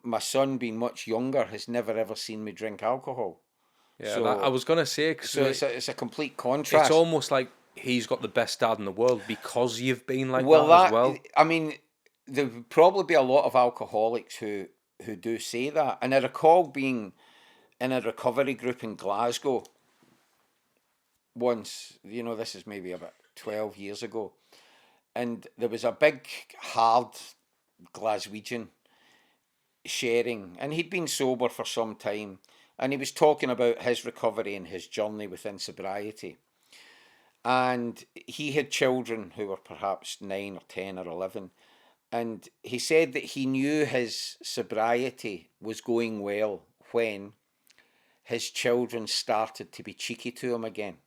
my son, being much younger, has never ever seen me drink alcohol. Yeah, so, I was gonna say. So it's a complete contrast. It's almost like he's got the best dad in the world because you've been like that as well. I mean, there would probably be a lot of alcoholics who do say that. And I recall being in a recovery group in Glasgow once. This is maybe about 12 years ago, and there was a big, hard Glaswegian sharing, and he'd been sober for some time, and he was talking about his recovery and his journey within sobriety. And he had children who were perhaps 9 or 10 or 11, and he said that he knew his sobriety was going well when his children started to be cheeky to him again.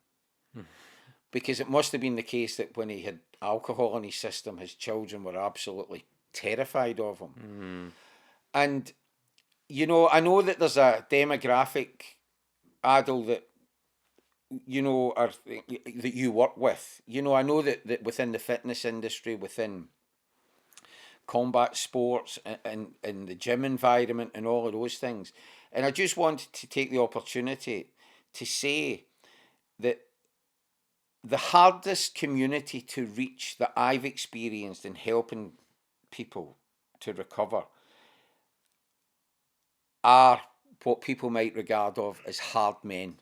Because it must have been the case that when he had alcohol in his system, his children were absolutely terrified of him. And, I know that there's a demographic, Adil, that, that you work with. I know that within the fitness industry, within combat sports and the gym environment and all of those things. And I just wanted to take the opportunity to say that the hardest community to reach that I've experienced in helping people to recover are what people might regard of as hard men.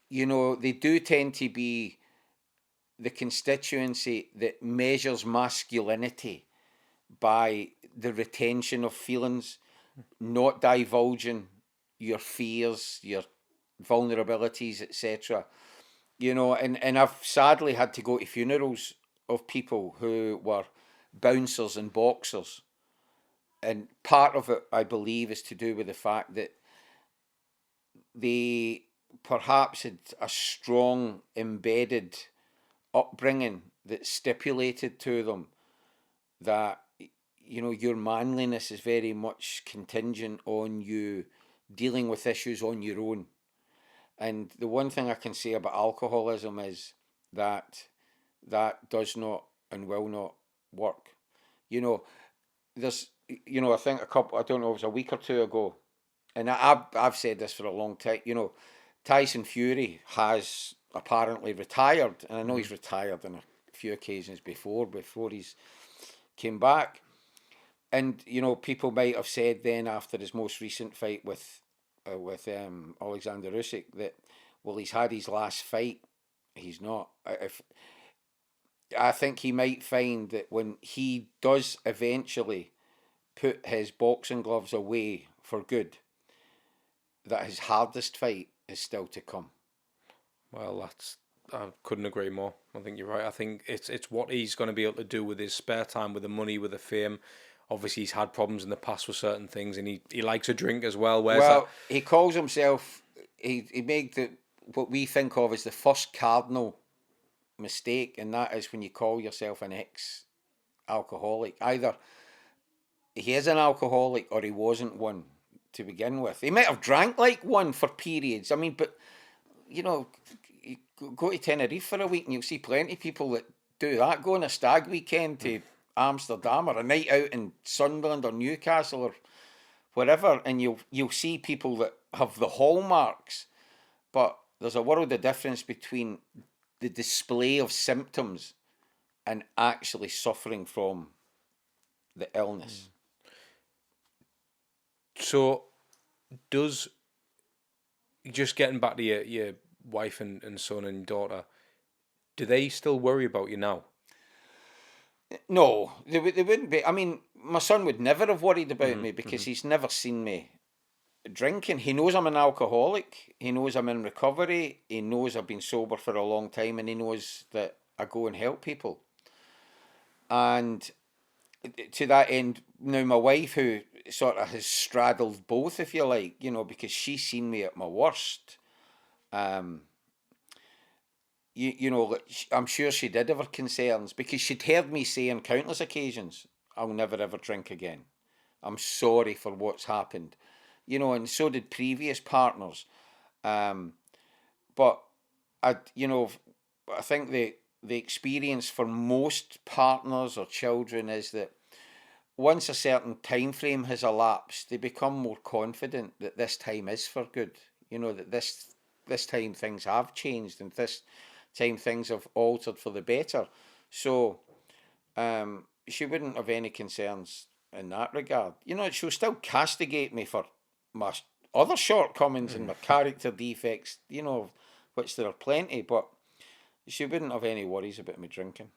They do tend to be the constituency that measures masculinity by the retention of feelings, not divulging your fears, your vulnerabilities, etc. And I've sadly had to go to funerals of people who were bouncers and boxers. And part of it, I believe, is to do with the fact that they perhaps had a strong embedded upbringing that stipulated to them that, your manliness is very much contingent on you dealing with issues on your own. And the one thing I can say about alcoholism is that does not and will not work. There's, I think I don't know, it was a week or two ago, and I've said this for a long time, Tyson Fury has apparently retired, and I know he's retired on a few occasions before he's came back. And, people might have said then after his most recent fight with Alexander Usyk that, well, he's had his last fight. He's not. I think he might find that when he does eventually put his boxing gloves away for good, that his hardest fight is still to come. Well, I couldn't agree more. I think you're right. I think it's what he's going to be able to do with his spare time, with the money, with the fame. Obviously, he's had problems in the past with certain things, and he likes a drink as well. He calls himself, he made what we think of as the first cardinal mistake, and that is when you call yourself an ex-alcoholic. Either he is an alcoholic or he wasn't one to begin with. He might have drank like one for periods. I mean, but, you know, you go to Tenerife for a week and you'll see plenty of people that do that. Go on a stag weekend to Amsterdam or a night out in Sunderland or Newcastle or wherever, and you'll see people that have the hallmarks, but there's a world of difference between the display of symptoms and actually suffering from the illness. So, just getting back to your wife and son and daughter, do they still worry about you now? No, they wouldn't be. I mean, my son would never have worried about me because he's never seen me drinking. He knows I'm an alcoholic. He knows I'm in recovery. He knows I've been sober for a long time, and he knows that I go and help people. And to that end, now my wife, who sort of has straddled both, if you like, you know, because she's seen me at my worst. You know, I'm sure she did have her concerns because she'd heard me say on countless occasions, I'll never ever drink again. I'm sorry for what's happened. You know, and so did previous partners. But I think the experience for most partners or children is that once a certain time frame has elapsed, they become more confident that this time is for good. You know, that this time things have changed and this time things have altered for the better. So she wouldn't have any concerns in that regard. You know, she'll still castigate me for my other shortcomings and my character defects, you know, which there are plenty, but she wouldn't have any worries about me drinking.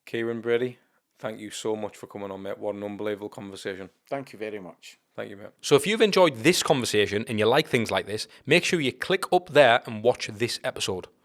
Kieron Brady, thank you so much for coming on, mate. What an unbelievable conversation. Thank you very much. Thank you, mate. So if you've enjoyed this conversation and you like things like this, make sure you click up there and watch this episode.